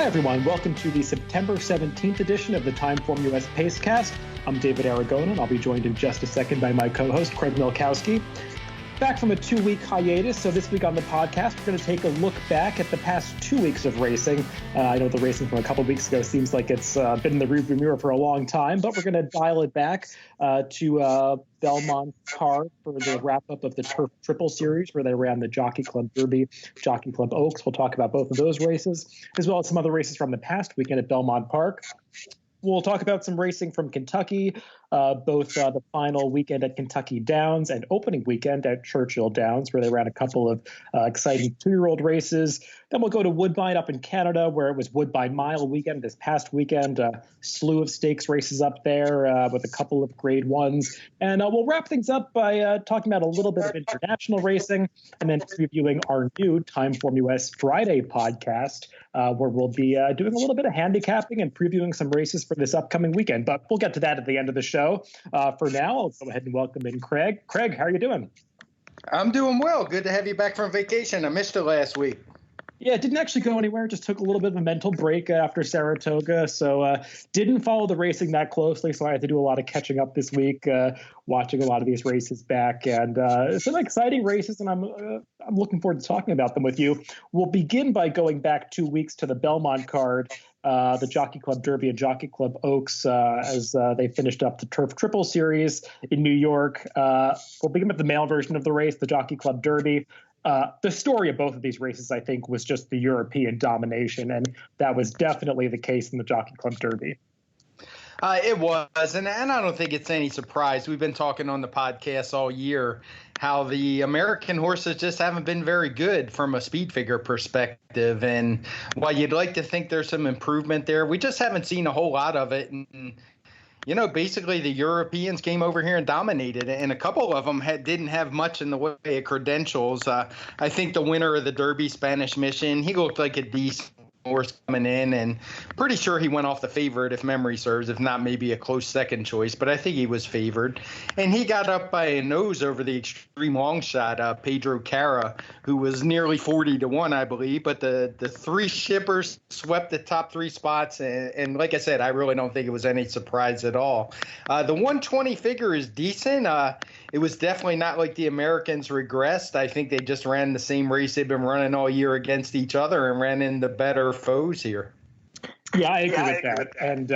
everyone. Welcome to the September 17th edition of the TimeformUS Pacecast. I'm David Aragona, and I'll be joined in just a second by my co-host, Craig Milkowski. Back from a 2-week hiatus, so this week on the podcast, we're going to take a look back at the past 2 weeks of racing. I know the racing from a couple weeks ago seems like it's been in the rearview mirror for a long time, but we're going to dial it back to Belmont Park for the wrap-up of the Turf Triple Series, where they ran the Jockey Club Derby, Jockey Club Oaks. We'll talk about both of those races, as well as some other races from the past weekend at Belmont Park. We'll talk about some racing from Kentucky, both the final weekend at Kentucky Downs and opening weekend at Churchill Downs, where they ran a couple of exciting 2-year-old races. Then we'll go to Woodbine up in Canada, where it was Woodbine Mile weekend this past weekend, a slew of stakes races up there with a couple of grade ones. And we'll wrap things up by talking about a little bit of international racing and then previewing our new TimeformUS Friday podcast, where we'll be doing a little bit of handicapping and previewing some races for this upcoming weekend. But we'll get to that at the end of the show. For now, I'll go ahead and welcome in Craig. Craig, how are you doing? I'm doing well. Good to have you back from vacation. I missed it last week. Yeah, it didn't actually go anywhere. Just took a little bit of a mental break after Saratoga. So didn't follow the racing that closely. So I had to do a lot of catching up this week, watching a lot of these races back. And some exciting races, and I'm looking forward to talking about them with you. We'll begin by going back 2 weeks to the Belmont card, the Jockey Club Derby and Jockey Club Oaks, as they finished up the Turf Triple Series in New York. We'll begin with the male version of the race, the Jockey Club Derby. The story of both of these races, I think, was just the European domination, and that was definitely the case in the Jockey Club Derby. It was, and I don't think it's any surprise. We've been talking on the podcast all year how the American horses just haven't been very good from a speed figure perspective. And while you'd like to think there's some improvement there, we just haven't seen a whole lot of it. And you know, basically the Europeans came over here and dominated, and a couple of them didn't have much in the way of credentials. I think the winner of the Derby, Spanish Mission, he looked like a decent horse coming in, and pretty sure he went off the favorite if memory serves, if not maybe a close second choice, but I think he was favored. And he got up by a nose over the extreme long shot, Pedro Cara, who was nearly 40-1, I believe, but the three shippers swept the top 3 spots, and like I said, I really don't think it was any surprise at all. The 120 figure is decent. It was definitely not like the Americans regressed. I think they just ran the same race they've been running all year against each other and ran into better foes here. Yeah, I agree with that. And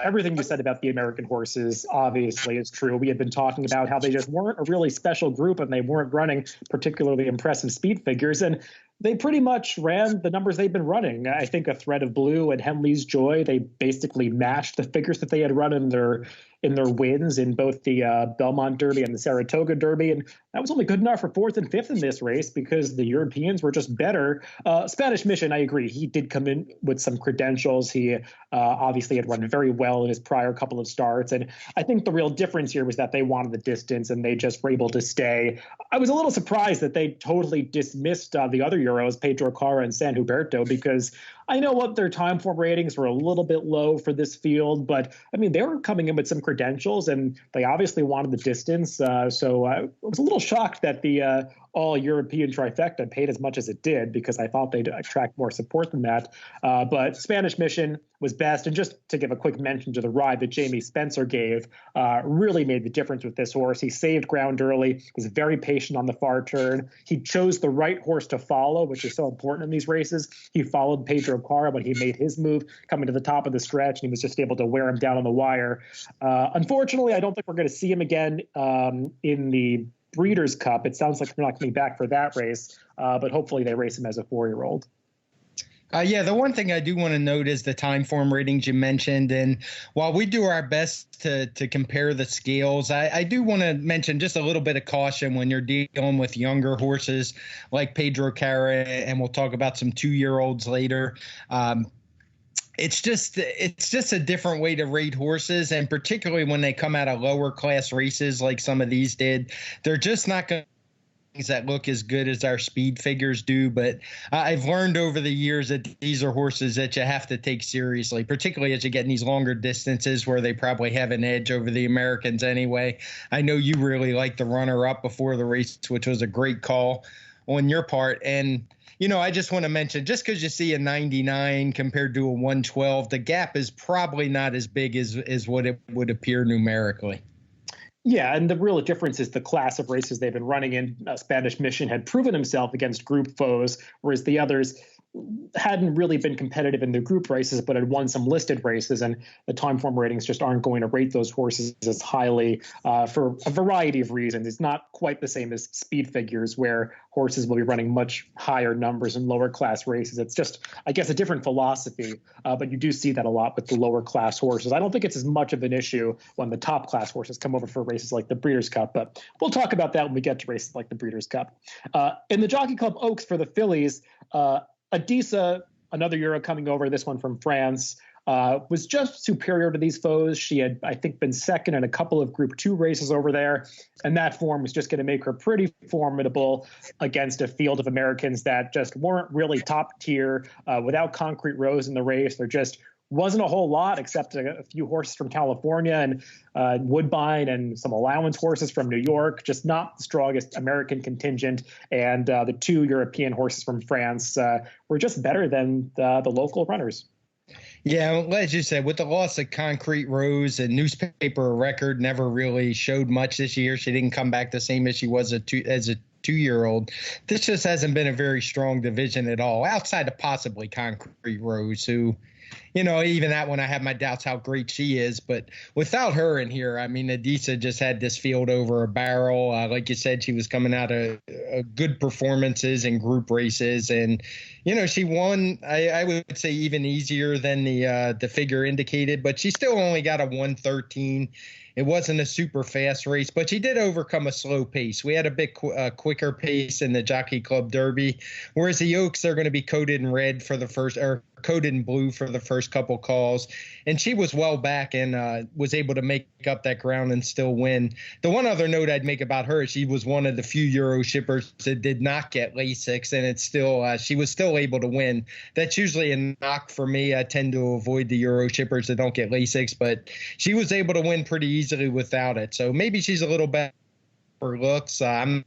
everything you said about the American horses obviously is true. We had been talking about how they just weren't a really special group and they weren't running particularly impressive speed figures. And they pretty much ran the numbers they've been running. I think A Thread of Blue and Henley's Joy, they basically matched the figures that they had run in their wins in both the Belmont Derby and the Saratoga Derby. And that was only good enough for 4th and 5th in this race because the Europeans were just better. Spanish Mission, I agree. He did come in with some credentials. He obviously had run very well in his prior couple of starts. And I think the real difference here was that they wanted the distance and they just were able to stay. I was a little surprised that they totally dismissed the other Euros, Pedro Cara and San Huberto, because I know what their time form ratings were a little bit low for this field, but I mean, they were coming in with some credentials and they obviously wanted the distance. So I was a little shocked that the all-European trifecta paid as much as it did because I thought they'd attract more support than that. But Spanish Mission was best. And just to give a quick mention to the ride that Jamie Spencer gave, really made the difference with this horse. He saved ground early, was very patient on the far turn. He chose the right horse to follow, which is so important in these races. He followed Pedro Cara when he made his move coming to the top of the stretch, and he was just able to wear him down on the wire. Unfortunately, I don't think we're going to see him again in the Breeders' Cup. It sounds like they're not coming back for that race, but hopefully they race him as a 4-year-old. Yeah, the one thing I do want to note is the time form ratings you mentioned. And while we do our best to compare the scales, I do want to mention just a little bit of caution when you're dealing with younger horses like Pedro Cara, and we'll talk about some 2-year-olds later. It's just a different way to rate horses, and particularly when they come out of lower class races like some of these did, they're just not going to things that look as good as our speed figures do. But I've learned over the years that these are horses that you have to take seriously, particularly as you get in these longer distances where they probably have an edge over the Americans anyway. I know you really liked the runner-up before the race, which was a great call. on your part. And, I just want to mention, just because you see a 99 compared to a 112, the gap is probably not as big as what it would appear numerically. Yeah, and the real difference is the class of races they've been running in. Spanish Mission had proven himself against group foes, whereas the others hadn't really been competitive in their group races, but had won some listed races, and the Timeform ratings just aren't going to rate those horses as highly for a variety of reasons. It's not quite the same as speed figures, where horses will be running much higher numbers in lower class races. It's just, I guess, a different philosophy, but you do see that a lot with the lower class horses. I don't think it's as much of an issue when the top class horses come over for races like the Breeders' Cup, but we'll talk about that when we get to races like the Breeders' Cup. In the Jockey Club Oaks for the fillies, Adisa, another Euro coming over, this one from France, was just superior to these foes. She had, I think, been second in a couple of Group 2 races over there, and that form was just going to make her pretty formidable against a field of Americans that just weren't really top tier. Without Concrete Rose in the race, there just wasn't a whole lot except a few horses from California and Woodbine and some allowance horses from New York, just not the strongest American contingent. And the two European horses from France were just better than the local runners. Yeah, as you said, with the loss of Concrete Rose, and Newspaper Record never really showed much this year. She didn't come back the same as she was as a two-year-old. This just hasn't been a very strong division at all, outside of possibly Concrete Rose, who, even that one, I have my doubts how great she is. But without her in here, I mean, Adisa just had this field over a barrel. Like you said, she was coming out of good performances in group races. And, she won, I would say, even easier than the figure indicated. But she still only got a 113. It wasn't a super fast race, but she did overcome a slow pace. We had a bit quicker pace in the Jockey Club Derby, whereas the Oaks are going to be coated in red for the first, or coated in blue for the first couple calls. And she was well back and was able to make up that ground and still win. The one other note I'd make about her is she was one of the few Euro shippers that did not get Lasix, and it's still she was still able to win. That's usually a knock for me. I tend to avoid the Euro shippers that don't get Lasix, but she was able to win pretty easily without it. So maybe she's a little better for looks. I'm not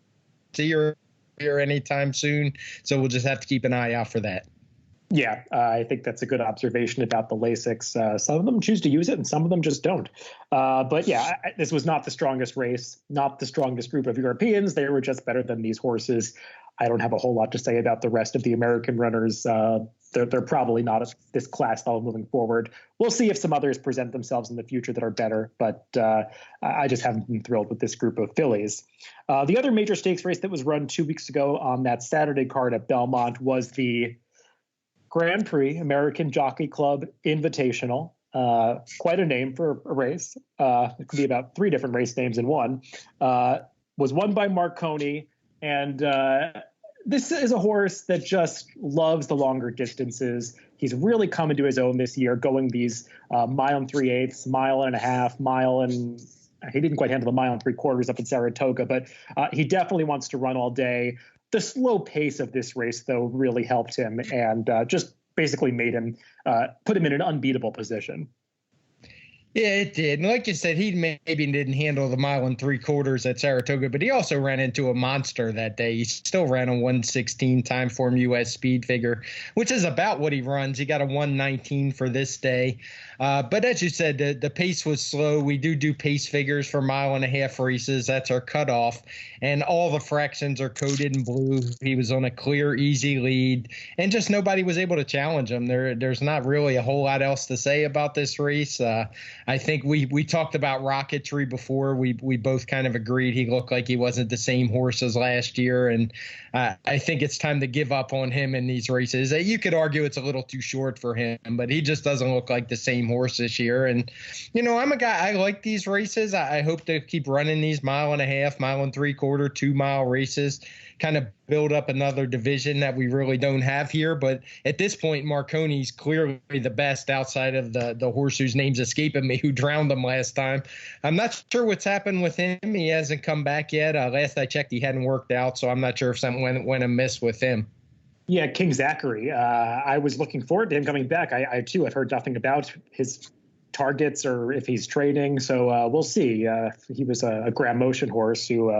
see her here anytime soon, so we'll just have to keep an eye out for that. Yeah, I think that's a good observation about the Lasix. Some of them choose to use it and some of them just don't. But yeah, this was not the strongest race, not the strongest group of Europeans. They were just better than these horses. I don't have a whole lot to say about the rest of the American runners. They're probably not at this class level moving forward. We'll see if some others present themselves in the future that are better, but I just haven't been thrilled with this group of fillies. The other major stakes race that was run 2 weeks ago on that Saturday card at Belmont was the Grand Prix American Jockey Club Invitational. Quite a name for a race. It could be about 3 different race names in one. Was won by Marconi, and this is a horse that just loves the longer distances. He's really come into his own this year, going these mile and 3/8, mile and a half, mile and he didn't quite handle the mile and 3/4 up in Saratoga, but he definitely wants to run all day. The slow pace of this race, though, really helped him and just basically made him put him in an unbeatable position. Yeah, it did. And like you said, he maybe didn't handle the mile and 3/4 at Saratoga, but he also ran into a monster that day. He still ran a 116 TimeformUS speed figure, which is about what he runs. He got a 119 for this day. But as you said, the pace was slow. We do pace figures for mile and a half races. That's our cutoff. And all the fractions are coded in blue. He was on a clear, easy lead, and just nobody was able to challenge him. There's not really a whole lot else to say about this race. I think we talked about Rocketry before. We both kind of agreed he looked like he wasn't the same horse as last year, and I think it's time to give up on him in these races. You could argue it's a little too short for him, but he just doesn't look like the same horse this year. And, I'm a guy, I like these races. I hope to keep running these mile and a half, mile and 3/4, 2 mile races, kind of build up another division that we really don't have here. But at this point, Marconi's clearly the best outside of the horse whose name's escaping me, who drowned him last time. I'm not sure what's happened with him. He hasn't come back yet. Last I checked, he hadn't worked out, so I'm not sure if something went amiss with him. Yeah, King Zachary. I was looking forward to him coming back. I too have heard nothing about his targets or if he's training. So we'll see. He was a Grand Motion horse who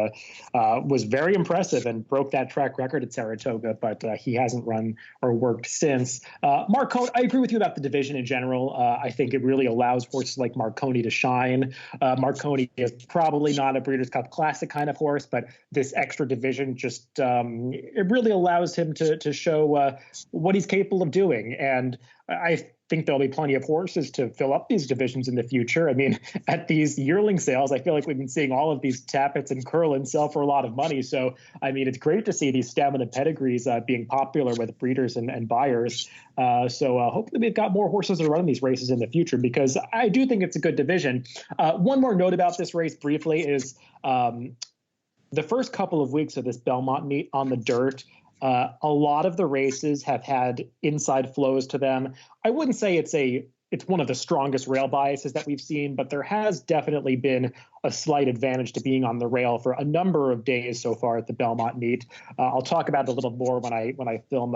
was very impressive and broke that track record at Saratoga, but he hasn't run or worked since. Marconi, I agree with you about the division in general. I think it really allows horses like Marconi to shine. Marconi is probably not a Breeders' Cup Classic kind of horse, but this extra division just it really allows him to show what he's capable of doing. And I think there'll be plenty of horses to fill up these divisions in the future. I mean, at these yearling sales, I feel like we've been seeing all of these Tappets and Curlin sell for a lot of money. So, I mean, it's great to see these stamina pedigrees being popular with breeders and buyers. So hopefully we've got more horses to run these races in the future, because I do think it's a good division. One more note about this race briefly is the first couple of weeks of this Belmont meet on the dirt, a lot of the races have had inside flows to them. I wouldn't say it's one of the strongest rail biases that we've seen, but there has definitely been a slight advantage to being on the rail for a number of days so far at the Belmont meet. I'll talk about it a little more when I film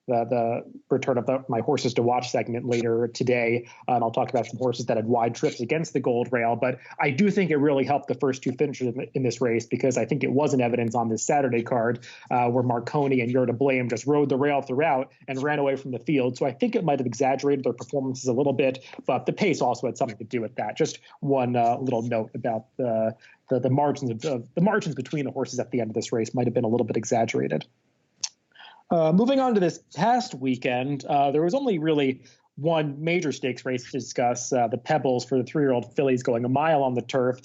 the return of my horses to watch segment later today. And I'll talk about some horses that had wide trips against the gold rail. But I do think it really helped the first two finishers in this race, because I think it was an evidence on this Saturday card where Marconi and You're to Blame just rode the rail throughout and ran away from the field. So I think it might have exaggerated their performances a little bit, but the pace also had something to do with that. Just one little note about the margins between the horses at the end of this race might have been a little bit exaggerated. Moving on to this past weekend, there was only really one major stakes race to discuss, the Pebbles for the 3-year-old fillies going a mile on the turf.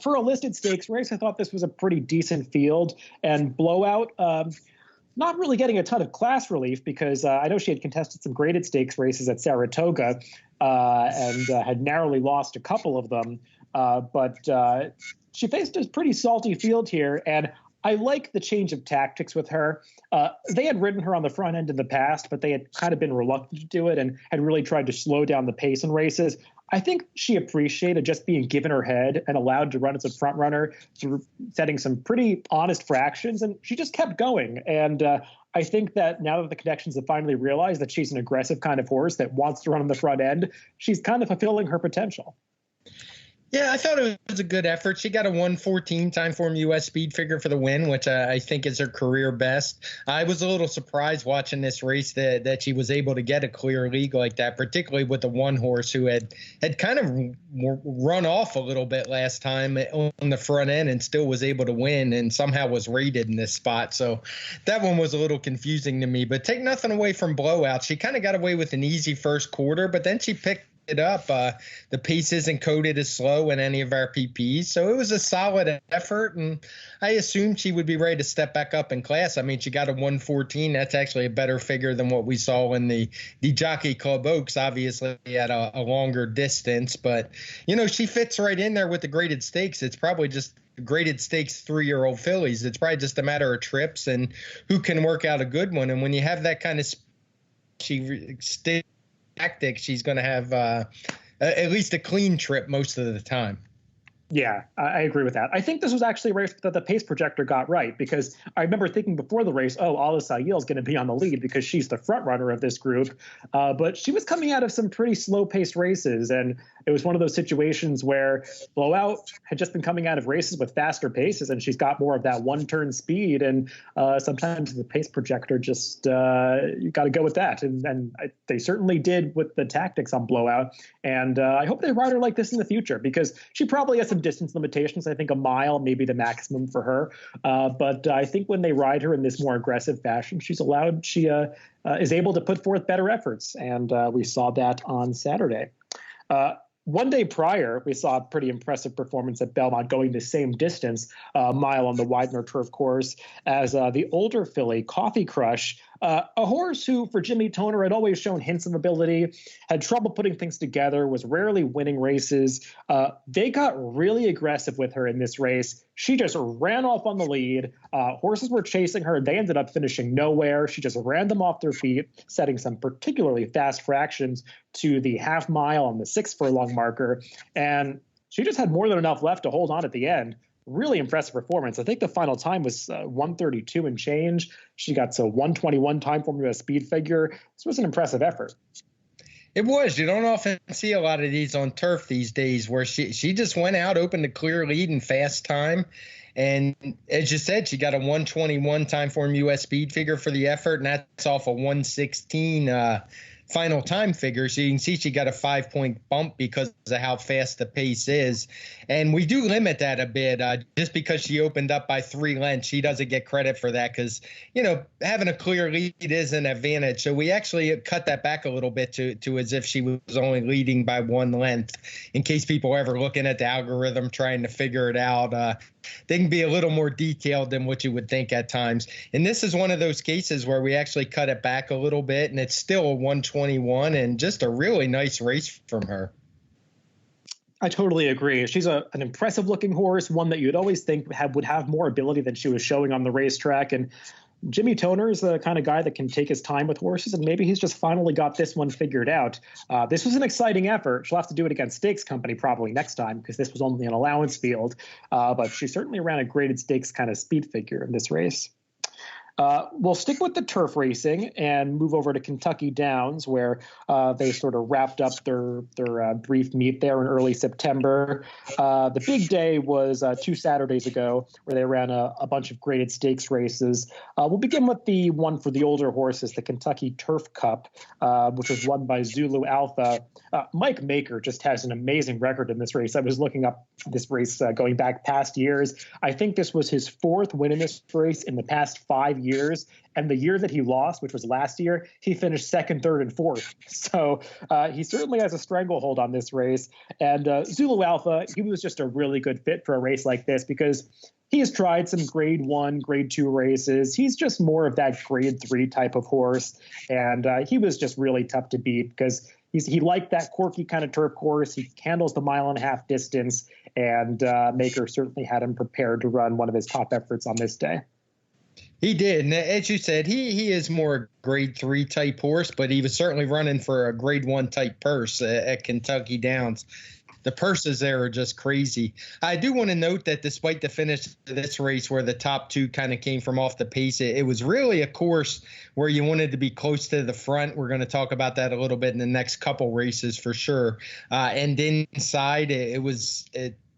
For a listed stakes race, I thought this was a pretty decent field, and Blowout not really getting a ton of class relief, because I know she had contested some graded stakes races at Saratoga and had narrowly lost a couple of them. But she faced a pretty salty field here, and I like the change of tactics with her. They had ridden her on the front end in the past, but they had kind of been reluctant to do it and had really tried to slow down the pace in races. I think she appreciated just being given her head and allowed to run as a front runner through setting some pretty honest fractions, and she just kept going. And I think that now that the connections have finally realized that she's an aggressive kind of horse that wants to run on the front end, she's kind of fulfilling her potential. Yeah, I thought it was a good effort. She got a 1:14 TimeformUS speed figure for the win, which I think is her career best. I was a little surprised watching this race that she was able to get a clear lead like that, particularly with the one horse who had kind of run off a little bit last time on the front end and still was able to win and somehow was rated in this spot. So that one was a little confusing to me. But take nothing away from Blowout. She kind of got away with an easy first quarter, but then she picked it up. The pace isn't coded as slow in any of our PPs, so it was a solid effort, and I assumed she would be ready to step back up in class. I mean, she got a 1:14. That's actually a better figure than what we saw in the Jockey Club Oaks, obviously at a longer distance, but she fits right in there with the graded stakes. It's probably just graded stakes 3-year-old fillies. It's probably just a matter of trips and who can work out a good one, and when you have that kind of tactic, she's going to have at least a clean trip most of the time. Yeah, I agree with that. I think this was actually a race that the pace projector got right, because I remember thinking before the race, Ala Sayil is going to be on the lead because she's the front runner of this group. But she was coming out of some pretty slow-paced races, and it was one of those situations where Blowout had just been coming out of races with faster paces, and she's got more of that one-turn speed. And sometimes the pace projector just you got to go with that. And they certainly did with the tactics on Blowout. And I hope they ride her like this in the future, because she probably has some distance limitations. I think a mile may be the maximum for her. But I think when they ride her in this more aggressive fashion, she is able to put forth better efforts. And we saw that on Saturday. One day prior, we saw a pretty impressive performance at Belmont going the same distance, mile on the Widener turf course, as the older filly, Coffee Crush, a horse who, for Jimmy Toner, had always shown hints of ability, had trouble putting things together, was rarely winning races. They got really aggressive with her in this race. She just ran off on the lead. Horses were chasing her. They ended up finishing nowhere. She just ran them off their feet, setting some particularly fast fractions to the half mile on the 6 furlong marker. And she just had more than enough left to hold on at the end. Really impressive performance. I think the final time was 1:32 and change. She got to 1:21 TimeformUS speed figure. This was an impressive effort. It was. You don't often see a lot of these on turf these days where she just went out, opened a clear lead in fast time. And as you said, she got a 121 TimeformUS speed figure for the effort, and that's off a 116 final time figure. So you can see she got a 5-point bump because of how fast the pace is. And we do limit that a bit. Just because she opened up by 3 lengths, she doesn't get credit for that because, having a clear lead is an advantage. So we actually cut that back a little bit to as if she was only leading by 1 length in case people are ever looking at the algorithm trying to figure it out. They can be a little more detailed than what you would think at times. And this is one of those cases where we actually cut it back a little bit, and it's still a 121 and just a really nice race from her. I totally agree. She's an impressive-looking horse, one that you'd always think would have more ability than she was showing on the racetrack. And Jimmy Toner is the kind of guy that can take his time with horses, and maybe he's just finally got this one figured out. This was an exciting effort. She'll have to do it against Stakes Company probably next time because this was only an allowance field. But she certainly ran a graded stakes kind of speed figure in this race. We'll stick with the turf racing and move over to Kentucky Downs, where they sort of wrapped up their brief meet there in early September. The big day was 2 Saturdays ago, where they ran a bunch of graded stakes races. We'll begin with the one for the older horses, the Kentucky Turf Cup, which was won by Zulu Alpha. Mike Maker just has an amazing record in this race. I was looking up this race going back past years. I think this was his 4th win in this race in the past 5 years. And the year that he lost, which was last year, he finished 2nd, 3rd, and 4th. So he certainly has a stranglehold on this race. And Zulu Alpha, he was just a really good fit for a race like this because he has tried some grade 1, grade 2 races. He's just more of that grade 3 type of horse. And he was just really tough to beat because he liked that quirky kind of turf course. He handles the 1.5 mile distance. And Maker certainly had him prepared to run one of his top efforts on this day. He did. And as you said, he is more grade 3 type horse, but he was certainly running for a grade 1 type purse at Kentucky Downs. The purses there are just crazy. I do want to note that despite the finish of this race where the top 2 kind of came from off the pace, it was really a course where you wanted to be close to the front. We're going to talk about that a little bit in the next couple races for sure. And inside, it was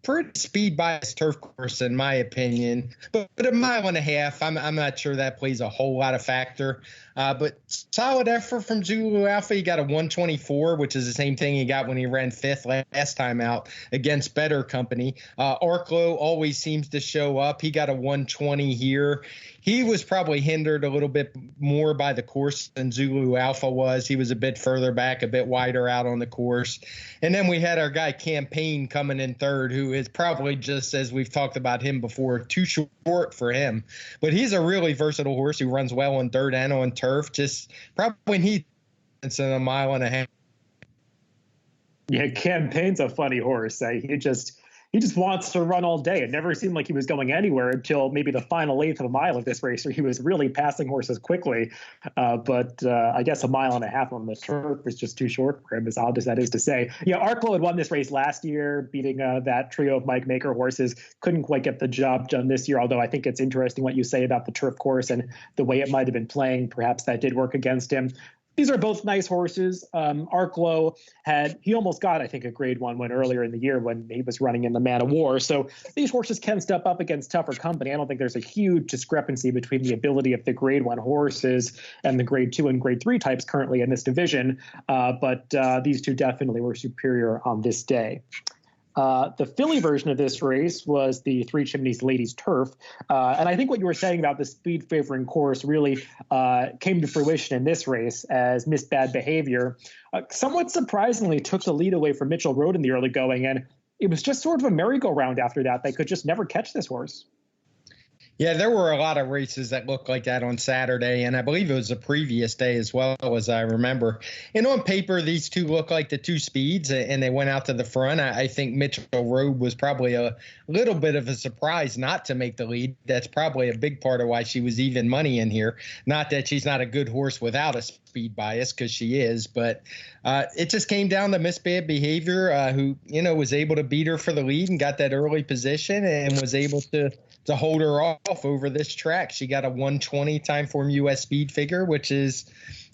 pretty speed biased turf course in my opinion, but 1.5 miles, I'm not sure that plays a whole lot of factor. But solid effort from Zulu Alpha. He got a 124, which is the same thing he got when he ran 5th last time out against better company. Arklow always seems to show up. He got a 120 here. He was probably hindered a little bit more by the course than Zulu Alpha was. He was a bit further back, a bit wider out on the course. And then we had our guy Campaign coming in 3rd, who is probably just, as we've talked about him before, too short for him. But he's a really versatile horse who runs well on dirt and on turf. Just probably needs in 1.5 miles. Yeah, Campaign's a funny horse. He just wants to run all day. It never seemed like he was going anywhere until maybe the final 1/8 of a mile of this race, where he was really passing horses quickly. But I guess 1.5 miles on the turf is just too short for him, as odd as that is to say. Yeah, Arklow had won this race last year, beating that trio of Mike Maker horses. Couldn't quite get the job done this year, although I think it's interesting what you say about the turf course and the way it might have been playing. Perhaps that did work against him. These are both nice horses. Arklow he almost got, I think, a grade 1 win earlier in the year when he was running in the Man of War. So these horses can step up against tougher company. I don't think there's a huge discrepancy between the ability of the grade 1 horses and the grade 2 and grade 3 types currently in this division. But these two definitely were superior on this day. The filly version of this race was the Three Chimneys Ladies Turf. And I think what you were saying about the speed favoring course really came to fruition in this race, as Miss Bad Behavior somewhat surprisingly took the lead away from Mitchell Road in the early going. And it was just sort of a merry-go-round after that. They could just never catch this horse. Yeah, there were a lot of races that looked like that on Saturday, and I believe it was the previous day as well, as I remember. And on paper, these two look like the 2 speeds, and they went out to the front. I think Mitchell Road was probably a little bit of a surprise not to make the lead. That's probably a big part of why she was even money in here. Not that she's not a good horse without a speed bias, because she is, but it just came down to Miss Bad Behavior, who was able to beat her for the lead and got that early position and was able to hold her off over this track. She got a 120 TimeformUS speed figure, which is,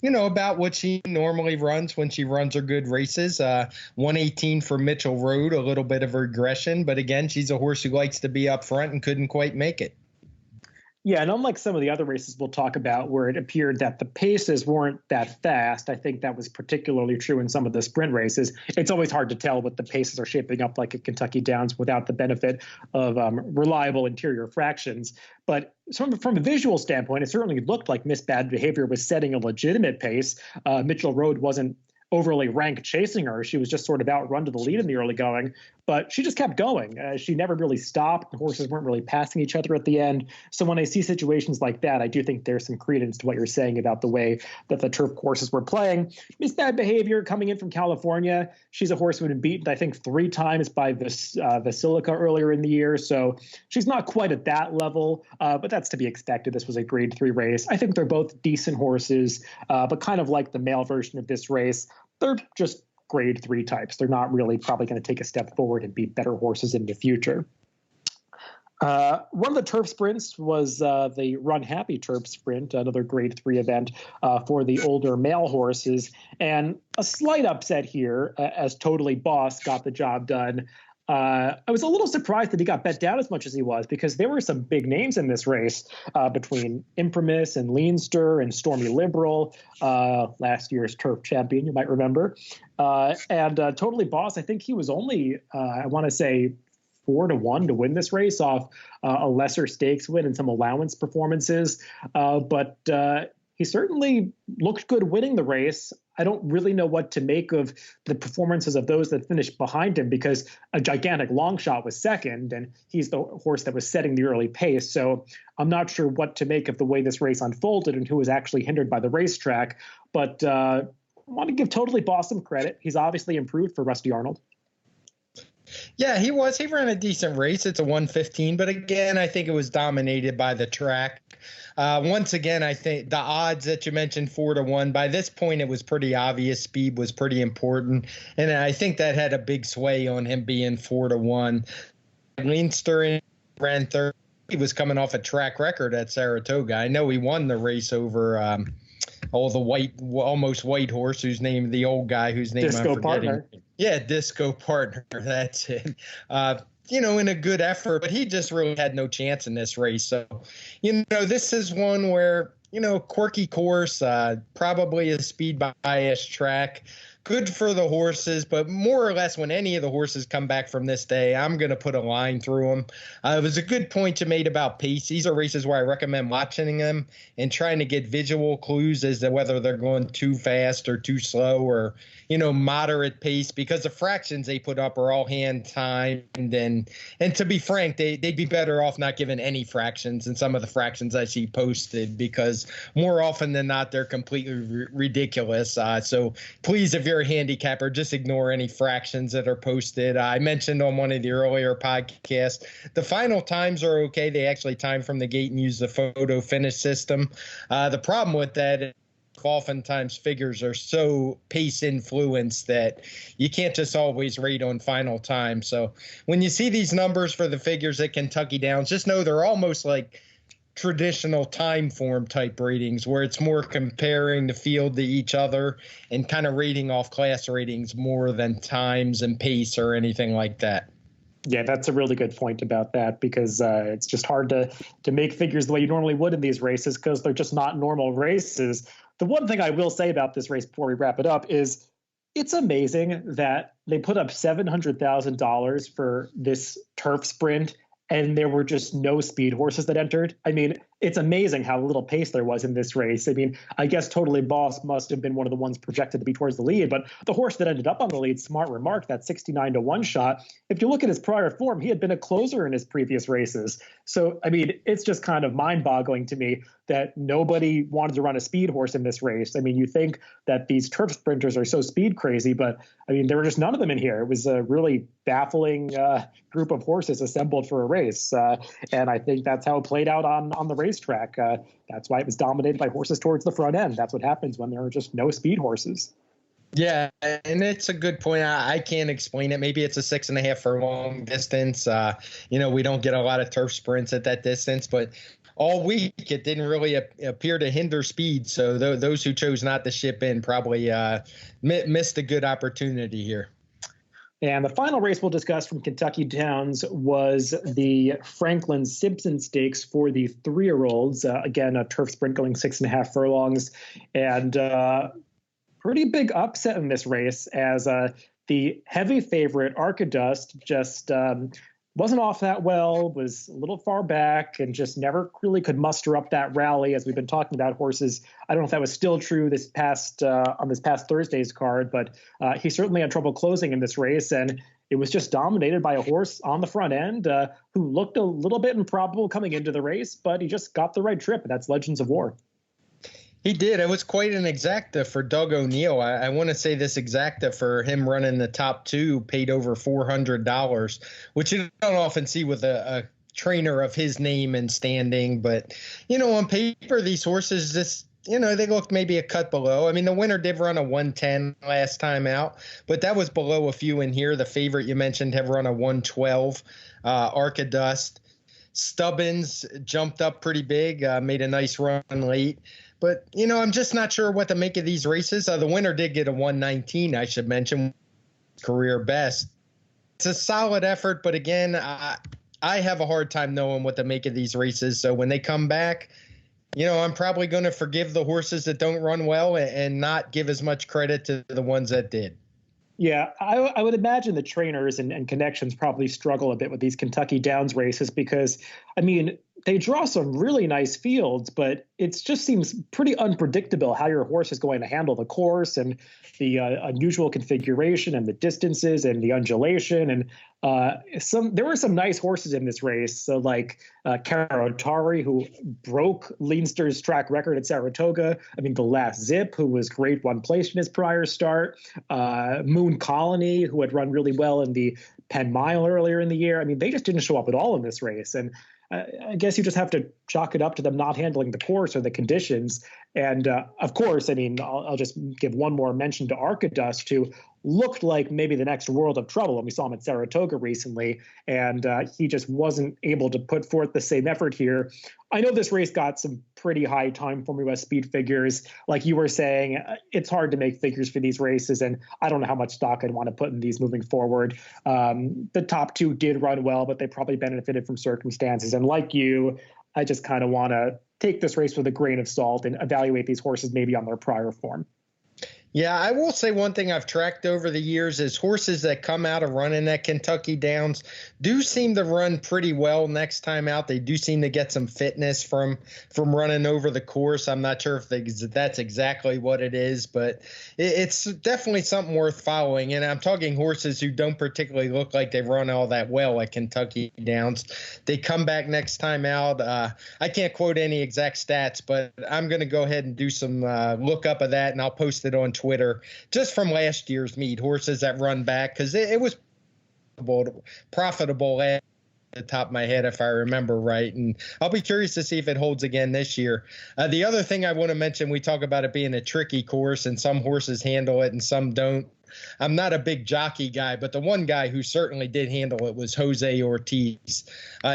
about what she normally runs when she runs her good races. 118 for Mitchell Road, a little bit of regression. But again, she's a horse who likes to be up front and couldn't quite make it. Yeah, and unlike some of the other races we'll talk about where it appeared that the paces weren't that fast, I think that was particularly true in some of the sprint races. It's always hard to tell what the paces are shaping up like at Kentucky Downs without the benefit of reliable interior fractions. But from a visual standpoint, it certainly looked like Miss Bad Behavior was setting a legitimate pace. Mitchell Road wasn't overly ranked chasing her. She was just sort of outrun to the lead in the early going, but she just kept going. She never really stopped. The horses weren't really passing each other at the end. So when I see situations like that, I do think there's some credence to what you're saying about the way that the turf courses were playing. Miss Bad Behavior coming in from California. She's a horse who had been beaten, I think, 3 times by Basilica earlier in the year. So she's not quite at that level, but that's to be expected. This was a grade 3 race. I think they're both decent horses, but kind of like the male version of this race, they're just grade 3 types. They're not really probably going to take a step forward and be better horses in the future. One of the turf sprints was the Run Happy Turf Sprint, another grade 3 event for the older male horses. And a slight upset here as Totally Boss got the job done. I was a little surprised that he got bet down as much as he was because there were some big names in this race between Imprimis and Leinster and Stormy Liberal, last year's turf champion, you might remember. And Totally Boss, I think he was only, I want to say, 4-1 to win this race off a lesser stakes win and some allowance performances. But he certainly looked good winning the race. I don't really know what to make of the performances of those that finished behind him because a gigantic long shot was second and he's the horse that was setting the early pace. So I'm not sure what to make of the way this race unfolded and who was actually hindered by the racetrack. But I want to give Totally Boss some credit. He's obviously improved for Rusty Arnold. Yeah, he was. He ran a decent race. It's a 115, but again, I think it was dominated by the track. Once again, I think the odds that you mentioned 4-1, by this point, it was pretty obvious. Speed was pretty important. And I think that had a big sway on him being 4-1. Leinster ran third. He was coming off a track record at Saratoga. I know he won the race over the almost white horse the old guy whose name Disco I'm forgetting. Partner. Yeah, Disco Partner. That's it. In a good effort, but he just really had no chance in this race. So, this is one where, quirky course, probably a speed bias track. Good for the horses, but more or less when any of the horses come back from this day, I'm going to put a line through them. It was a good point you made about pace. These are races where I recommend watching them and trying to get visual clues as to whether they're going too fast or too slow or, moderate pace, because the fractions they put up are all hand timed. And to be frank, they'd be better off not giving any fractions than some of the fractions I see posted, because more often than not, they're completely ridiculous. So please, if you're a handicapper, just ignore any fractions that are posted. I mentioned on one of the earlier podcasts, the final times are okay. They actually time from the gate and use the photo finish system. The problem with that is oftentimes figures are so pace influenced that you can't just always rate on final time. So when you see these numbers for the figures at Kentucky Downs, just know they're almost like traditional time form type ratings where it's more comparing the field to each other and kind of rating off class ratings more than times and pace or anything like that. Yeah, that's a really good point about that, because it's just hard to make figures the way you normally would in these races because they're just not normal races. The one thing I will say about this race before we wrap it up is it's amazing that they put up $700,000 for this turf sprint and there were just no speed horses that entered. I mean, it's amazing how little pace there was in this race. I mean, I guess Totally Boss must have been one of the ones projected to be towards the lead, but the horse that ended up on the lead, Smart Remark, that 69-1 shot, if you look at his prior form, he had been a closer in his previous races. So, I mean, it's just kind of mind-boggling to me that nobody wanted to run a speed horse in this race. I mean, you think that these turf sprinters are so speed crazy, but I mean, there were just none of them in here. It was a really baffling group of horses assembled for a race. And I think that's how it played out on the racetrack. That's why it was dominated by horses towards the front end. That's what happens when there are just no speed horses. Yeah, and it's a good point. I can't explain it. Maybe it's a 6.5 furlong distance. We don't get a lot of turf sprints at that distance, but all week it didn't really appear to hinder speed. So those who chose not to ship in probably missed a good opportunity here. And the final race we'll discuss from Kentucky Downs was the Franklin Simpson Stakes for the 3-year-olds. Again, a turf sprint going 6.5 furlongs. And pretty big upset in this race as the heavy favorite, Archidust, just wasn't off that well, was a little far back, and just never really could muster up that rally. As we've been talking about horses, I don't know if that was still true this past on this past Thursday's card, but he certainly had trouble closing in this race, and it was just dominated by a horse on the front end who looked a little bit improbable coming into the race, but he just got the right trip, and that's Legends of War. He did. It was quite an exacta for Doug O'Neill. I want to say this exacta for him running the top 2 paid over $400, which you don't often see with a trainer of his name and standing. But, on paper, these horses just, they looked maybe a cut below. I mean, the winner did run a 110 last time out, but that was below a few in here. The favorite you mentioned have run a 112, Archidust. Stubbins jumped up pretty big, made a nice run late. But, I'm just not sure what to make of these races. The winner did get a 119, I should mention, career best. It's a solid effort, but again, I have a hard time knowing what to make of these races. So when they come back, I'm probably going to forgive the horses that don't run well and not give as much credit to the ones that did. Yeah, I would imagine the trainers and connections probably struggle a bit with these Kentucky Downs races because, I mean, they draw some really nice fields, but it just seems pretty unpredictable how your horse is going to handle the course and the unusual configuration and the distances and the undulation. And there were some nice horses in this race, so like Carotari, who broke Leinster's track record at Saratoga. I mean, The Last Zip, who was great, won place in his prior start. Moon Colony, who had run really well in the Penn Mile earlier in the year. I mean, they just didn't show up at all in this race. And I guess you just have to chalk it up to them not handling the course or the conditions. And of course, I mean, I'll just give one more mention to Archidust, who looked like maybe the next World of Trouble. And we saw him at Saratoga recently, and he just wasn't able to put forth the same effort here. I know this race got some pretty high TimeformUS speed figures. Like you were saying, it's hard to make figures for these races, and I don't know how much stock I'd want to put in these moving forward. The top 2 did run well, but they probably benefited from circumstances. And like you, I just kind of want to take this race with a grain of salt and evaluate these horses maybe on their prior form. Yeah, I will say one thing I've tracked over the years is horses that come out of running at Kentucky Downs do seem to run pretty well next time out. They do seem to get some fitness from running over the course. I'm not sure if that's exactly what it is, but it's definitely something worth following. And I'm talking horses who don't particularly look like they run all that well at Kentucky Downs. They come back next time out. I can't quote any exact stats, but I'm going to go ahead and do some look up of that, and I'll post it on Twitter just from last year's meet, horses that run back, because it was profitable at the top of my head, if I remember right. And I'll be curious to see if it holds again this year. The other thing I want to mention, we talk about it being a tricky course, and some horses handle it and some don't. I'm not a big jockey guy, but the one guy who certainly did handle it was Jose Ortiz.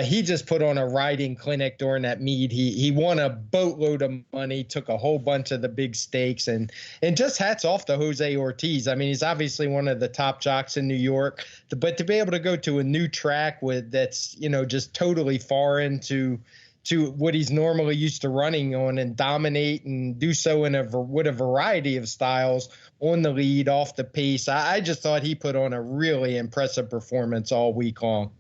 He just put on a riding clinic during that meet. He won a boatload of money, took a whole bunch of the big stakes, and just hats off to Jose Ortiz. I mean, he's obviously one of the top jocks in New York, but to be able to go to a new track that's just totally foreign to what he's normally used to running on and dominate and do so with a variety of styles on the lead, off the pace. I just thought he put on a really impressive performance all week long.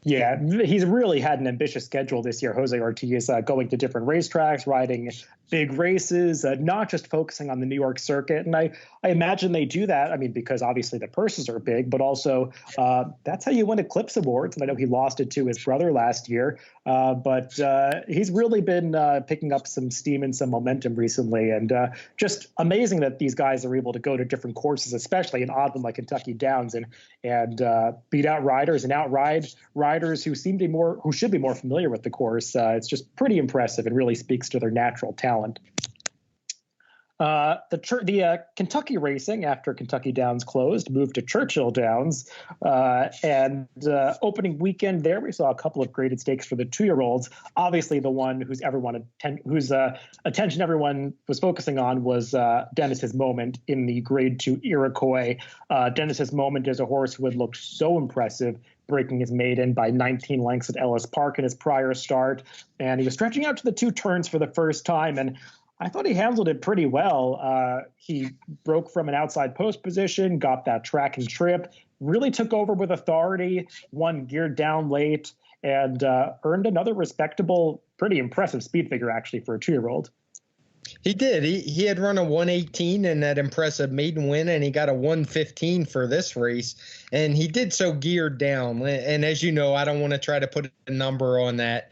Yeah, he's really had an ambitious schedule this year, Jose Ortiz, going to different racetracks, riding big races, not just focusing on the New York circuit. And I imagine they do that, I mean, because obviously the purses are big, but also that's how you win Eclipse Awards. And I know he lost it to his brother last year, but he's really been picking up some steam and some momentum recently. And just amazing that these guys are able to go to different courses, especially an odd one like Kentucky Downs, and beat out riders and outride riders who should be more familiar with the course. It's just pretty impressive and really speaks to their natural talent. The Kentucky racing, after Kentucky Downs closed, moved to Churchill Downs. Opening weekend there, we saw a couple of graded stakes for the 2-year-olds. Obviously, the one whose attention everyone was focusing on was Dennis's Moment in the Grade 2 Iroquois. Dennis's Moment is a horse who had looked so impressive, breaking his maiden by 19 lengths at Ellis Park in his prior start. And he was stretching out to the 2 turns for the first time. And I thought he handled it pretty well. He broke from an outside post position, got that track and trip, really took over with authority, won geared down late, and earned another respectable, pretty impressive speed figure, actually, for a 2-year-old. He did. He had run a 118 in that impressive maiden win, and he got a 115 for this race, and he did so geared down. And as you know, I don't want to try to put a number on that.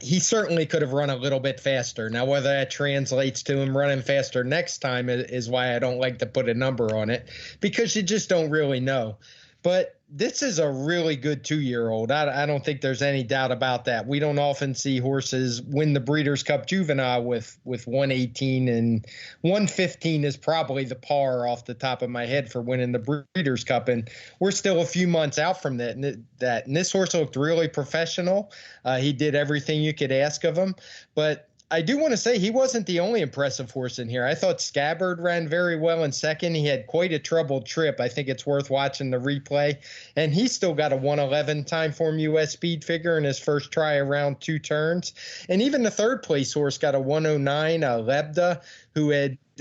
He certainly could have run a little bit faster. Now, whether that translates to him running faster next time is why I don't like to put a number on it, because you just don't really know. But this is a really good 2-year-old. I don't think there's any doubt about that. We don't often see horses win the Breeders' Cup Juvenile with 118, and 115 is probably the par off the top of my head for winning the Breeders' Cup. And we're still a few months out from that. And this horse looked really professional. He did everything you could ask of him. But I do want to say he wasn't the only impressive horse in here. I thought Scabbard ran very well in second. He had quite a troubled trip. I think it's worth watching the replay. And he still got a 111 TimeformUS speed figure in his first try around 2 turns. And even the third place horse got a 109, Lebda, who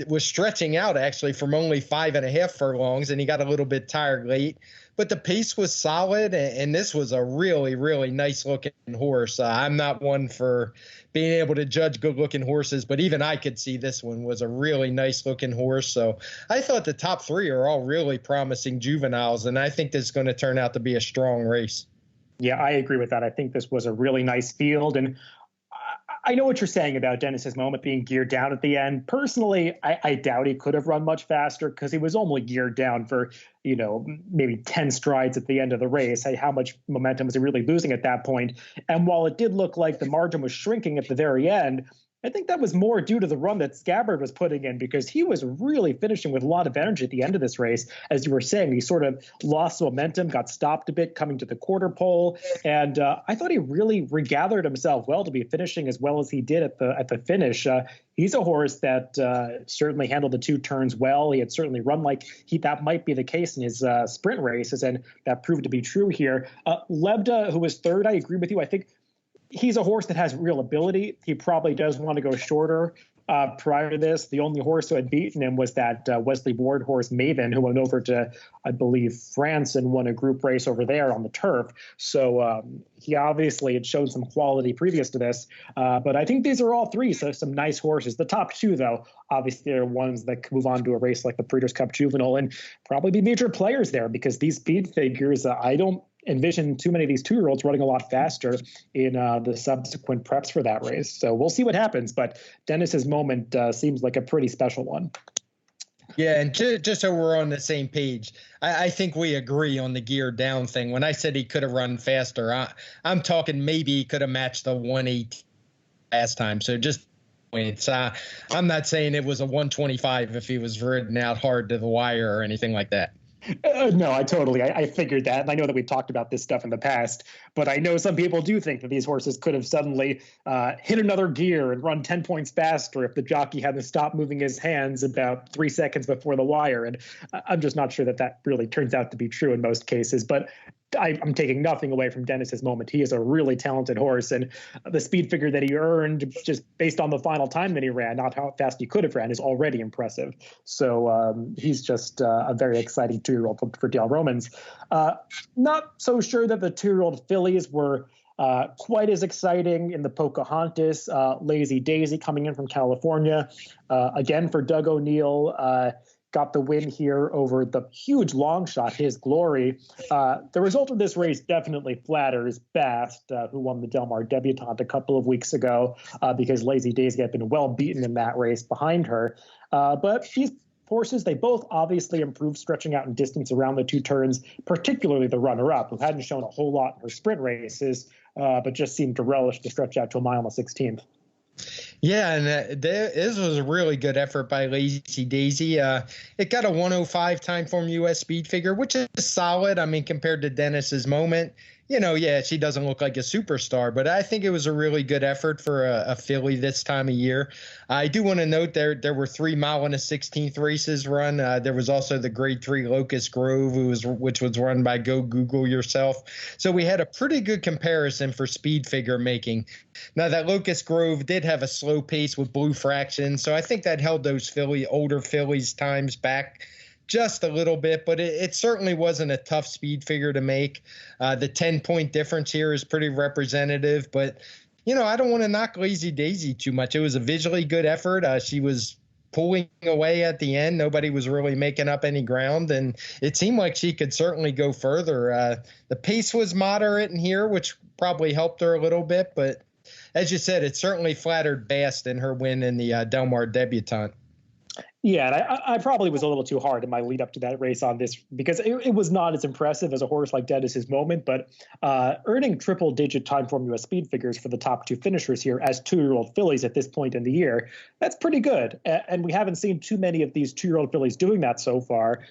was stretching out actually from only 5.5 furlongs, and he got a little bit tired late. But the pace was solid, and this was a really, really nice-looking horse. I'm not one for being able to judge good-looking horses, but even I could see this one was a really nice-looking horse. So I thought the top 3 are all really promising juveniles, and I think this is going to turn out to be a strong race. Yeah, I agree with that. I think this was a really nice field, and I know what you're saying about Dennis's Moment being geared down at the end. Personally, I doubt he could have run much faster because he was only geared down for, maybe 10 strides at the end of the race. How much momentum was he really losing at that point? And while it did look like the margin was shrinking at the very end, I think that was more due to the run that Scabbard was putting in, because he was really finishing with a lot of energy at the end of this race. As you were saying, he sort of lost momentum, got stopped a bit coming to the quarter pole. And I thought he really regathered himself well to be finishing as well as he did at the finish. He's a horse that certainly handled the 2 turns well. He had certainly run like that might be the case in his sprint races, and that proved to be true here. Lebda, who was third, I agree with you. I think he's a horse that has real ability. He probably does want to go shorter. Prior to this, the only horse who had beaten him was that Wesley Ward horse Maven, who went over to, I believe, France and won a group race over there on the turf. So he obviously had shown some quality previous to this. But I think these are all 3, so some nice horses. The top 2, though, obviously are ones that can move on to a race like the Breeders' Cup Juvenile and probably be major players there, because these speed figures, I don't envision too many of these 2-year-olds running a lot faster in the subsequent preps for that race. So we'll see what happens, but Dennis's Moment seems like a pretty special one. Yeah, and just so we're on the same page, I think we agree on the geared down thing. When I said he could have run faster, I'm talking maybe he could have matched the 118 last time. So just points. I'm not saying it was a 125 if he was ridden out hard to the wire or anything like that. No, I figured that. And I know that we've talked about this stuff in the past, but I know some people do think that these horses could have suddenly hit another gear and run 10 points faster if the jockey hadn't stopped moving his hands about 3 seconds before the wire. And I'm just not sure that really turns out to be true in most cases. But I'm taking nothing away from Dennis's Moment. He is a really talented horse, and the speed figure that he earned just based on the final time that he ran, not how fast he could have ran, is already impressive. So he's just a very exciting 2-year-old for Dale Romans. Not so sure that the 2-year-old fillies were quite as exciting in the Pocahontas. Lazy Daisy coming in from California. Again, for Doug O'Neill, got the win here over the huge long shot, His Glory. The result of this race definitely flatters Bast, who won the Del Mar Debutante a couple of weeks ago, because Lazy Daisy had been well beaten in that race behind her. But these horses, they both obviously improved stretching out in distance around the 2 turns, particularly the runner-up, who hadn't shown a whole lot in her sprint races, but just seemed to relish to stretch out to a mile and a 16th. Yeah, and this was a really good effort by Lazy Daisy. It got a 105 TimeformUS speed figure, which is solid. I mean, compared to Dennis's moment, yeah, she doesn't look like a superstar, but I think it was a really good effort for a filly this time of year. I do want to note there were 3 mile and a 16th races run. There was also the Grade 3 Locust Grove, which was run by Go Google Yourself. So we had a pretty good comparison for speed figure making. Now, that Locust Grove did have a slow pace with Blue Fraction, so I think that held those older fillies' times back just a little bit, but it certainly wasn't a tough speed figure to make. The 10-point difference here is pretty representative, but, I don't want to knock Lazy Daisy too much. It was a visually good effort. She was pulling away at the end. Nobody was really making up any ground, and it seemed like she could certainly go further. The pace was moderate in here, which probably helped her a little bit, but as you said, it certainly flattered Bast in her win in the Del Mar Debutante. Yeah, and I probably was a little too hard in my lead up to that race on this because it was not as impressive as a horse like Dennis's moment, but earning triple-digit TimeformUS speed figures for the top 2 finishers here as 2-year-old fillies at this point in the year, that's pretty good. And we haven't seen too many of these 2-year-old fillies doing that so far.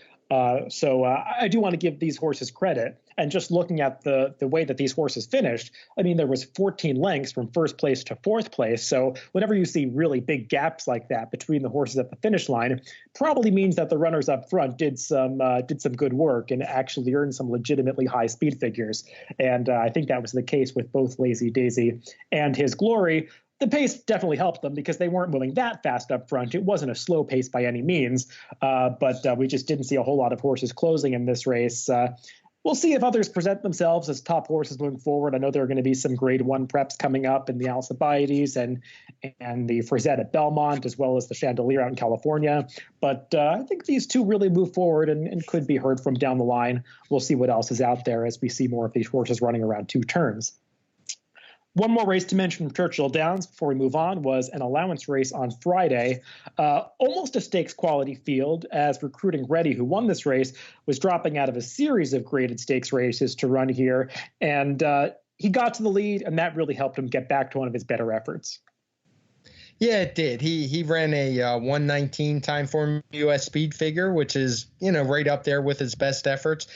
So I do want to give these horses credit. And just looking at the way that these horses finished, I mean, there was 14 lengths from first place to fourth place. So whenever you see really big gaps like that between the horses at the finish line, probably means that the runners up front did some good work and actually earned some legitimately high speed figures. And I think that was the case with both Lazy Daisy and His Glory. The pace definitely helped them because they weren't moving that fast up front. It wasn't a slow pace by any means, but we just didn't see a whole lot of horses closing in this race. We'll see if others present themselves as top horses moving forward. I know there are going to be some Grade 1 preps coming up in the Alcibiades and the Frisette at Belmont, as well as the Chandelier out in California. But I think these two really move forward and could be heard from down the line. We'll see what else is out there as we see more of these horses running around 2 turns. One more race to mention from Churchill Downs before we move on was an allowance race on Friday. Almost a stakes quality field, as Recruiting Ready, who won this race, was dropping out of a series of graded stakes races to run here. And he got to the lead, and that really helped him get back to one of his better efforts. Yeah, it did. He ran a 119 TimeformUS speed figure, which is, right up there with his best efforts.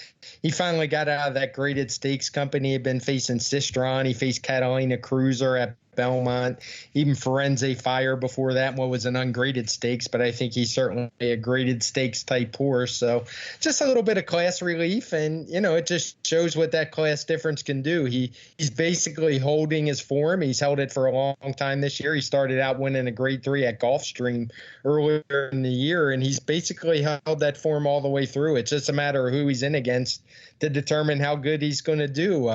He finally got out of that graded stakes company. He had been facing Sistron. He faced Catalina Cruiser at Belmont, even Firenze Fire before that. What was an ungraded stakes, but I think he's certainly a graded stakes type horse. So just a little bit of class relief, and it just shows what that class difference can do. He's basically holding his form. He's held it for a long time this year. He started out winning a Grade 3 at Gulfstream earlier in the year, and he's basically held that form all the way through. It's just a matter of who he's in against to determine how good he's going to do.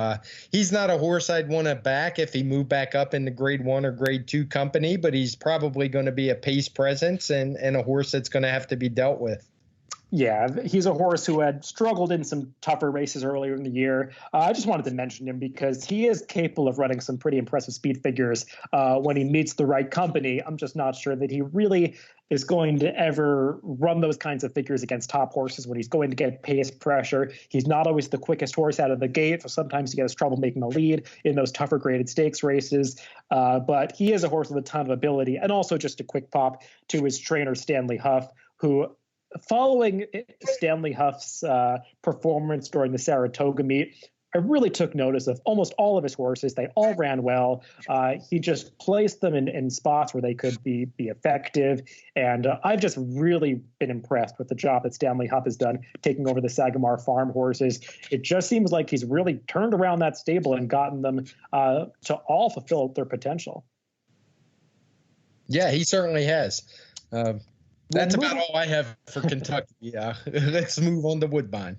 He's not a horse I'd want to back if he moved back up into Grade 1 or Grade 2 company, but he's probably going to be a pace presence and a horse that's going to have to be dealt with. Yeah, he's a horse who had struggled in some tougher races earlier in the year. I just wanted to mention him because he is capable of running some pretty impressive speed figures when he meets the right company. I'm just not sure that he really is going to ever run those kinds of figures against top horses when he's going to get pace pressure. He's not always the quickest horse out of the gate, so sometimes he has trouble making a lead in those tougher graded stakes races. But he is a horse with a ton of ability. And also just a quick pop to his trainer, Stanley Huff, who, following Stanley Huff's performance during the Saratoga meet, I really took notice of almost all of his horses. They all ran well. He just placed them in spots where they could be effective. And I've just really been impressed with the job that Stanley Huff has done taking over the Sagamore Farm horses. It just seems like he's really turned around that stable and gotten them to all fulfill their potential. Yeah, he certainly has. That's about all I have for Kentucky. Yeah, let's move on to Woodbine.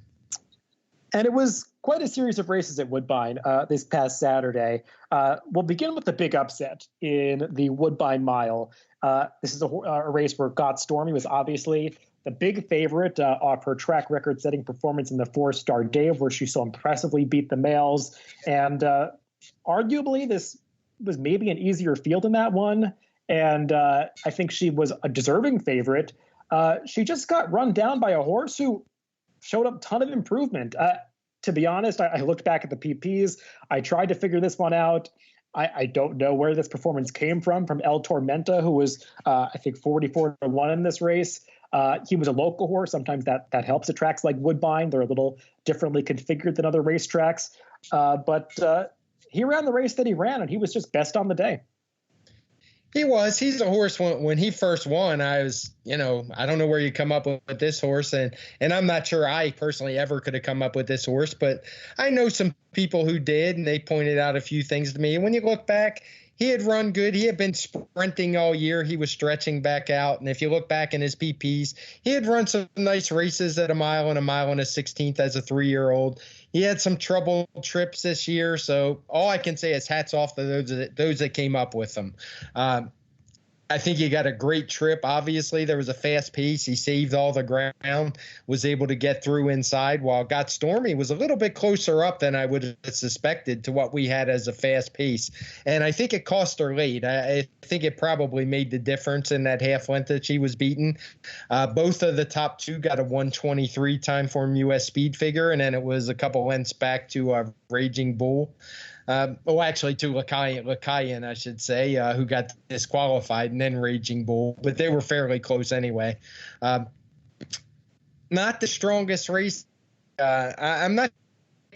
And it was quite a series of races at Woodbine this past Saturday. We'll begin with the big upset in the Woodbine Mile. This is a race where Got Stormy was obviously the big favorite off her track record-setting performance in the 4-Star Dave, where she so impressively beat the males. And arguably, this was maybe an easier field in that one. And I think she was a deserving favorite. She just got run down by a horse who showed a ton of improvement. To be honest, I looked back at the PPs. I tried to figure this one out. I don't know where this performance came from El Tormenta, who was, I think, 44-1 in this race. He was a local horse. Sometimes that helps at tracks like Woodbine. They're a little differently configured than other racetracks. But he ran the race that he ran, and he was just best on the day. He was. He's a horse. When he first won, I was, I don't know where you come up with this horse. And I'm not sure I personally ever could have come up with this horse. But I know some people who did, and they pointed out a few things to me. And when you look back, he had run good. He had been sprinting all year. He was stretching back out. And if you look back in his PPs, he had run some nice races at a mile and a 16th as a 3-year-old. He had some trouble trips this year. So all I can say is hats off to those that came up with him. I think he got a great trip. Obviously, there was a fast pace. He saved all the ground, was able to get through inside, while Got Stormy was a little bit closer up than I would have suspected to what we had as a fast pace. And I think it cost her late. I think it probably made the difference in that half length that she was beaten. Both of the top two got a 1:23 TimeformUS speed figure, and then it was a couple lengths back to Raging Bull. Actually to Lakayan, I should say, who got disqualified, and then Raging Bull, but they were fairly close anyway. Not the strongest race. I'm not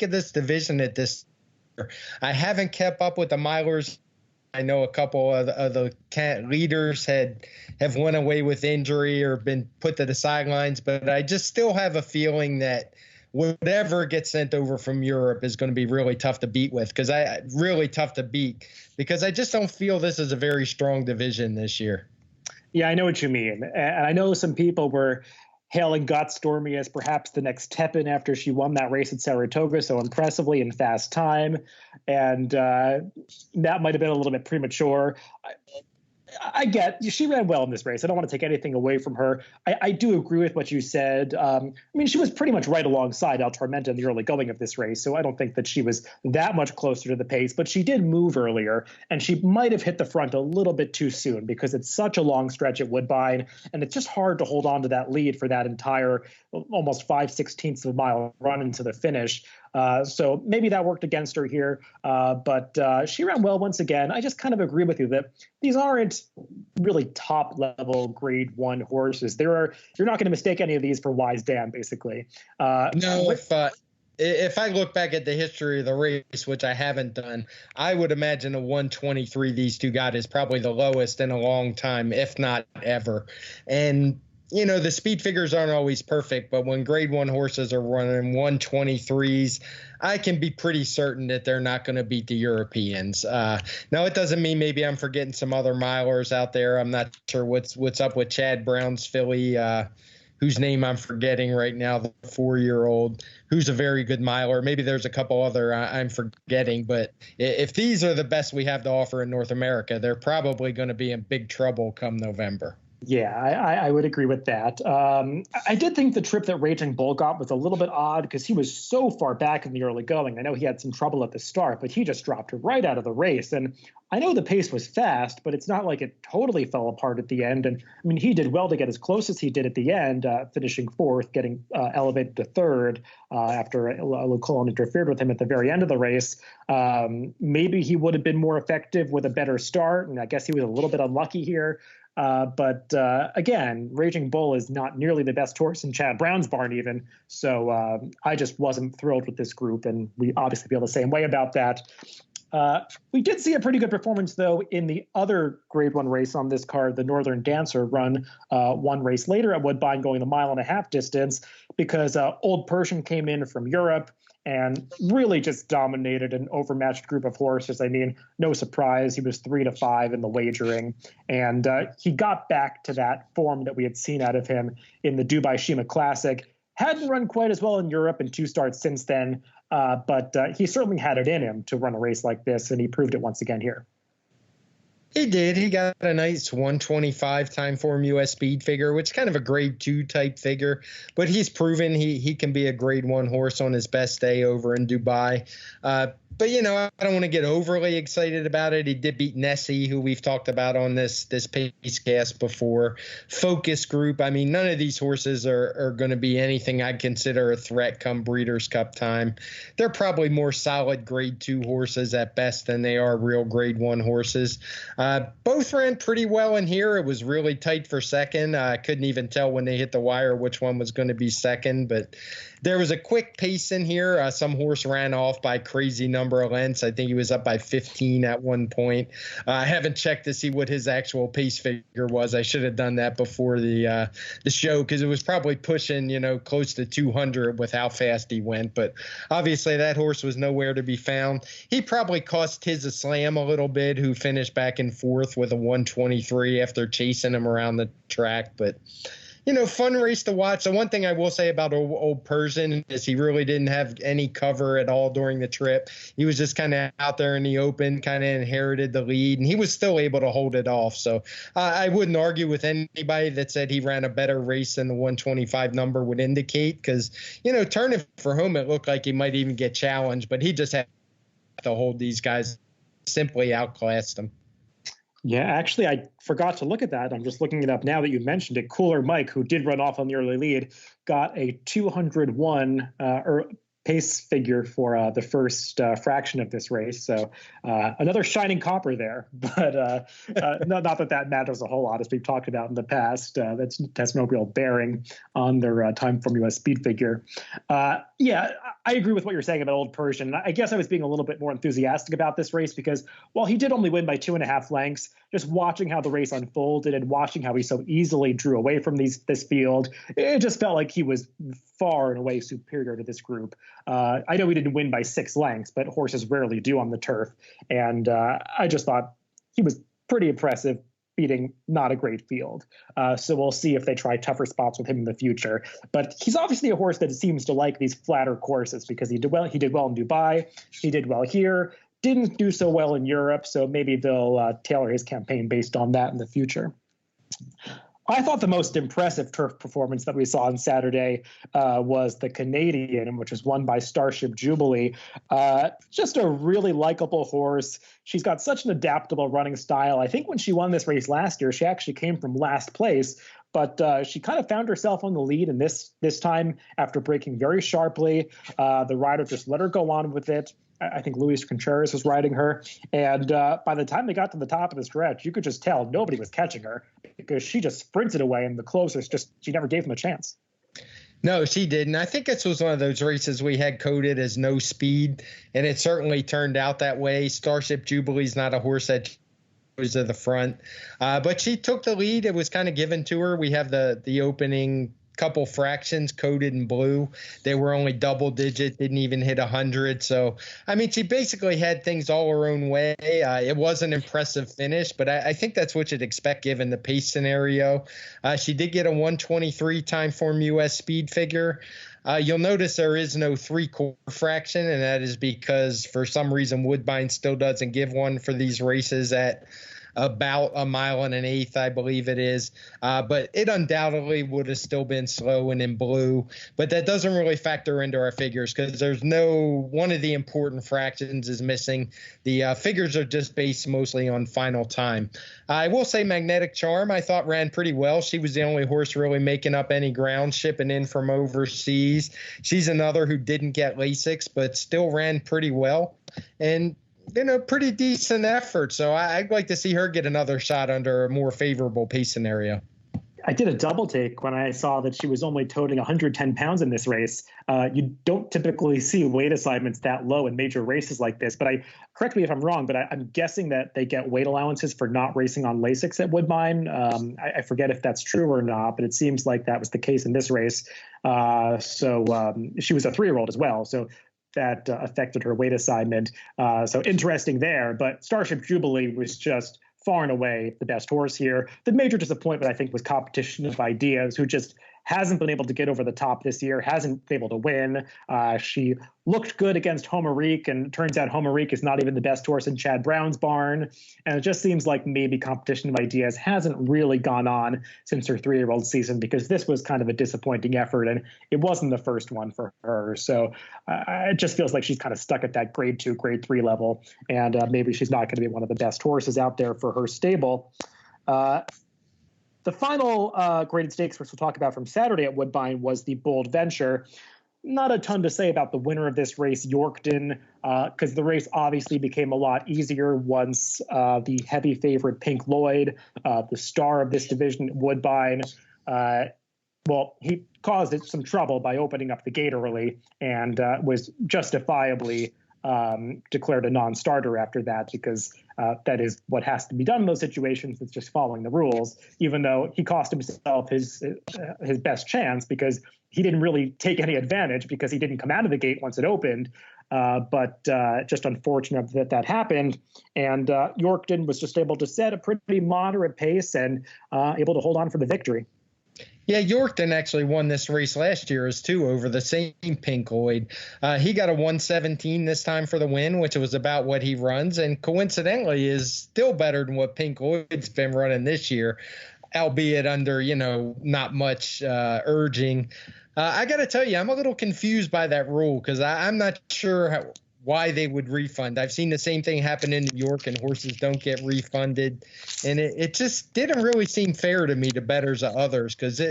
at this division at this. I haven't kept up with the milers. I know a couple of the leaders have went away with injury or been put to the sidelines, but I just still have a feeling that whatever gets sent over from Europe is going to be really tough to beat because I just don't feel this is a very strong division this year. Yeah, I know what you mean. And I know some people were hailing Got Stormy as perhaps the next Tepin after she won that race at Saratoga so impressively in fast time. And that might have been a little bit premature. I get she ran well in this race. I don't want to take anything away from her. I do agree with what you said. She was pretty much right alongside El Tormenta in the early going of this race, so I don't think that she was that much closer to the pace, but she did move earlier, and she might have hit the front a little bit too soon because it's such a long stretch at Woodbine, and it's just hard to hold on to that lead for that entire almost 5/16 of a mile run into the finish. So maybe that worked against her here, but she ran well once again. I just kind of agree with you that these aren't really top level grade 1 horses. You're not going to mistake any of these for Wise Dan, basically. No, if I look back at the history of the race, which I haven't done, I would imagine a 1:23 these two got is probably the lowest in a long time, if not ever. And the speed figures aren't always perfect, but when grade 1 horses are running 1:23s, I can be pretty certain that they're not going to beat the Europeans. Now, it doesn't mean maybe I'm forgetting some other milers out there. I'm not sure what's up with Chad Brown's filly, whose name I'm forgetting right now, the 4-year-old, who's a very good miler. Maybe there's a couple other I'm forgetting, but if these are the best we have to offer in North America, they're probably going to be in big trouble come November. Yeah, I would agree with that. I did think the trip that Raging Bull got was a little bit odd because he was so far back in the early going. I know he had some trouble at the start, but he just dropped right out of the race. And I know the pace was fast, but it's not like it totally fell apart at the end. And he did well to get as close as he did at the end, finishing 4th, getting elevated to 3rd after Luke Cullen interfered with him at the very end of the race. Maybe he would have been more effective with a better start, and I guess he was a little bit unlucky here. But again, Raging Bull is not nearly the best horse in Chad Brown's barn even. So I just wasn't thrilled with this group, and we obviously feel the same way about that. We did see a pretty good performance, though, in the other grade 1 race on this card, the Northern Dancer, run one race later at Woodbine, going the 1.5-mile distance, because Old Persian came in from Europe and really just dominated an overmatched group of horses. No surprise, he was 3-5 in the wagering. And he got back to that form that we had seen out of him in the Dubai Shima Classic. Hadn't run quite as well in Europe in 2 starts since then, but he certainly had it in him to run a race like this, and he proved it once again here. He did. He got a nice 1:25 TimeformUS speed figure, which is kind of a grade 2 type figure, but he's proven he can be a grade 1 horse on his best day over in Dubai. But, I don't want to get overly excited about it. He did beat Nessie, who we've talked about on this Pacecast before. Focus Group. I mean, none of these horses are going to be anything I'd consider a threat come Breeders' Cup time. They're probably more solid grade 2 horses at best than they are real grade 1 horses. Both ran pretty well in here. It was really tight for second. I couldn't even tell when they hit the wire which one was going to be second, but there was a quick pace in here. Some horse ran off by crazy number of lengths. I think he was up by 15 at one point. I haven't checked to see what his actual pace figure was. I should have done that before the show, because it was probably pushing, close to 200 with how fast he went. But obviously that horse was nowhere to be found. He probably cost his a slam a little bit, who finished back and forth with a 123 after chasing him around the track. But fun race to watch. The one thing I will say about Old Persian is he really didn't have any cover at all during the trip. He was just kind of out there in the open, kind of inherited the lead, and he was still able to hold it off. So I wouldn't argue with anybody that said he ran a better race than the 125 number would indicate, because, turning for home, it looked like he might even get challenged, but he just had to hold these guys, simply outclassed them. Yeah, actually, I forgot to look at that. I'm just looking it up now that you mentioned it. Cooler Mike, who did run off on the early lead, got a 201 pace figure for the first fraction of this race. So another shining copper there. But not that matters a whole lot, as we've talked about in the past. That's no real bearing on their TimeformUS speed figure. Yeah, I agree with what you're saying about Old Persian. I guess I was being a little bit more enthusiastic about this race because while he did only win by 2.5 lengths, just watching how the race unfolded and watching how he so easily drew away from this field, it just felt like he was far and away superior to this group. I know he didn't win by 6 lengths, but horses rarely do on the turf. And I just thought he was pretty impressive, beating not a great field. So we'll see if they try tougher spots with him in the future. But he's obviously a horse that seems to like these flatter courses because he did well in Dubai. He did well here. Didn't do so well in Europe. So maybe they'll tailor his campaign based on that in the future. I thought the most impressive turf performance that we saw on Saturday was the Canadian, which was won by Starship Jubilee. Just a really likable horse. She's got such an adaptable running style. I think when she won this race last year, she actually came from last place, but she kind of found herself on the lead in this time after breaking very sharply. The rider just let her go on with it. I think Luis Contreras was riding her. And by the time they got to the top of the stretch, you could just tell nobody was catching her because she just sprinted away, and the closers she never gave them a chance. No, she didn't. I think this was one of those races we had coded as no speed, and it certainly turned out that way. Starship Jubilee's not a horse that goes to the front, but she took the lead. It was kind of given to her. We have the opening couple fractions coded in blue. They were only double digit, didn't even hit 100. So, I mean, she basically had things all her own way. It was an impressive finish, but I think that's what you'd expect given the pace scenario. She did get a 123 TimeformUS speed figure. You'll notice there is no 3/4 fraction, and that is because for some reason Woodbine still doesn't give one for these races at about 1.1 miles, I believe it is. But it undoubtedly would have still been slow and in blue. But that doesn't really factor into our figures because there's one of the important fractions is missing. The figures are just based mostly on final time. I will say Magnetic Charm, I thought, ran pretty well. She was the only horse really making up any ground, shipping in from overseas. She's another who didn't get Lasix, but still ran pretty well. And pretty decent effort. So I'd like to see her get another shot under a more favorable pace scenario. I did a double take when I saw that she was only toting 110 pounds in this race. You don't typically see weight assignments that low in major races like this, but correct me if I'm wrong, but I'm guessing that they get weight allowances for not racing on Lasix at Woodbine. I forget if that's true or not, but it seems like that was the case in this race. So she was a 3-year-old as well. So that affected her weight assignment. So interesting there. But Starship Jubilee was just far and away the best horse here. The major disappointment, I think, was Competition of Ideas, who just hasn't been able to get over the top this year, hasn't been able to win. She looked good against Homerique, and it turns out Homerique is not even the best horse in Chad Brown's barn. And it just seems like maybe competition of ideas hasn't really gone on since her 3-year-old season, because this was kind of a disappointing effort, and it wasn't the first one for her. So it just feels like she's kind of stuck at that grade 2, grade 3 level, and maybe she's not going to be one of the best horses out there for her stable. The final graded stakes which we'll talk about from Saturday at Woodbine was the Bold Venture. Not a ton to say about the winner of this race, Yorkton, because the race obviously became a lot easier once the heavy favorite Pink Lloyd, the star of this division at Woodbine, he caused it some trouble by opening up the gate early and was justifiably declared a non-starter after that, because that is what has to be done in those situations. It's just following the rules, even though he cost himself his best chance, because he didn't really take any advantage because he didn't come out of the gate once it opened. But just unfortunate that happened. And Yorkton was just able to set a pretty moderate pace and able to hold on for the victory. Yeah, Yorkton actually won this race last year as too, over the same Pink Lloyd. He got a 117 this time for the win, which was about what he runs, and coincidentally is still better than what Pink Lloyd's been running this year, albeit under, not much urging. I got to tell you, I'm a little confused by that rule, because I'm not sure why they would refund. I've seen the same thing happen in New York, and horses don't get refunded. And it just didn't really seem fair to me, to bettors of others, because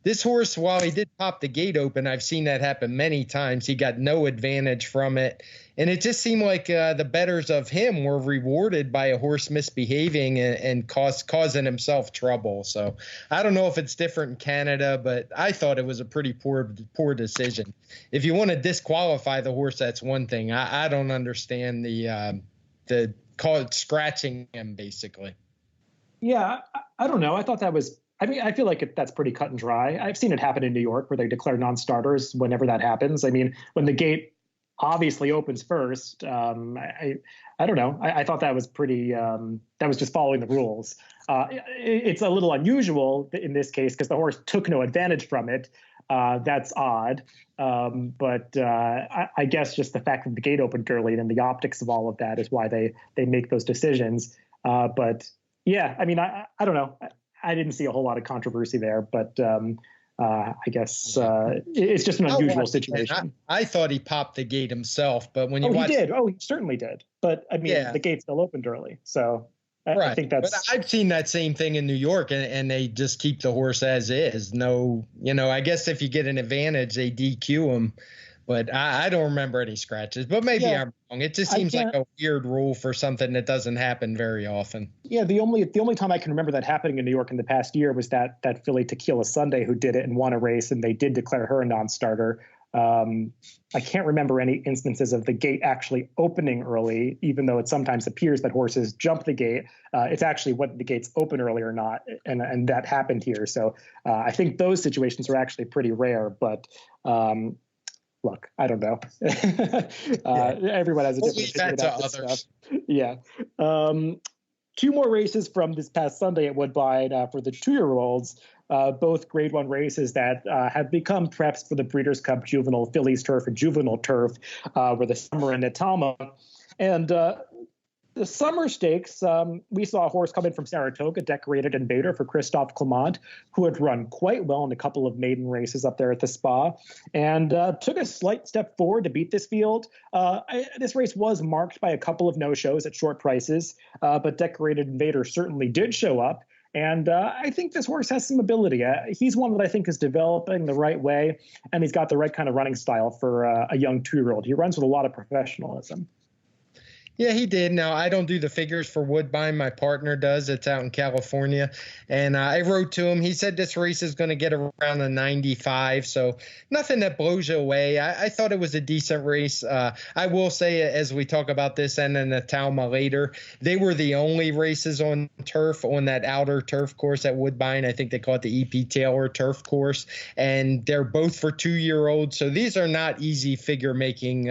this horse, while he did pop the gate open, I've seen that happen many times. He got no advantage from it. And it just seemed like the bettors of him were rewarded by a horse misbehaving and causing himself trouble. So I don't know if it's different in Canada, but I thought it was a pretty poor decision. If you want to disqualify the horse, that's one thing. I don't understand the call it scratching him, basically. Yeah, I don't know. I thought that was. I mean, I feel like that's pretty cut and dry. I've seen it happen in New York where they declare non-starters whenever that happens. I mean, when the gate obviously opens first, I don't know. I thought that was pretty. That was just following the rules. It's a little unusual in this case because the horse took no advantage from it. That's odd. But I guess just the fact that the gate opened early and the optics of all of that is why they make those decisions. But yeah, I mean, I don't know. I didn't see a whole lot of controversy there, but I guess it's just an unusual situation. I thought he popped the gate himself, but when you he did. Oh, he certainly did. But I mean, the gate still opened early, so I think that's. But I've seen that same thing in New York, and they just keep the horse as is. No, I guess if you get an advantage, they DQ him. But I don't remember any scratches. But maybe I'm wrong. It just seems like a weird rule for something that doesn't happen very often. Yeah, the only time I can remember that happening in New York in the past year was that filly Tequila Sunday who did it and won a race, and they did declare her a non-starter. I can't remember any instances of the gate actually opening early, even though it sometimes appears that horses jump the gate. It's actually whether the gates open early or not, and that happened here. So I think those situations are actually pretty rare, but. Look, I don't know. Everyone has a different opinion about this stuff. Yeah. 2 more races from this past Sunday at Woodbine for the 2-year-olds, both Grade 1 races that have become preps for the Breeders' Cup Juvenile Fillies Turf and Juvenile Turf, where the Summer and Natama. And the Summer Stakes, we saw a horse come in from Saratoga, Decorated Invader for Christophe Clement, who had run quite well in a couple of maiden races up there at the Spa, and took a slight step forward to beat this field. This race was marked by a couple of no-shows at short prices, but Decorated Invader certainly did show up. And I think this horse has some ability. He's one that I think is developing the right way, and he's got the right kind of running style for a young 2-year-old. He runs with a lot of professionalism. Yeah, he did. Now, I don't do the figures for Woodbine. My partner does. It's out in California. And I wrote to him. He said this race is going to get around a 95, so nothing that blows you away. I thought it was a decent race. I will say, as we talk about this and then the Talma later, they were the only races on turf on that outer turf course at Woodbine. I think they call it the E.P. Taylor turf course. And they're both for 2-year-olds. So these are not easy figure-making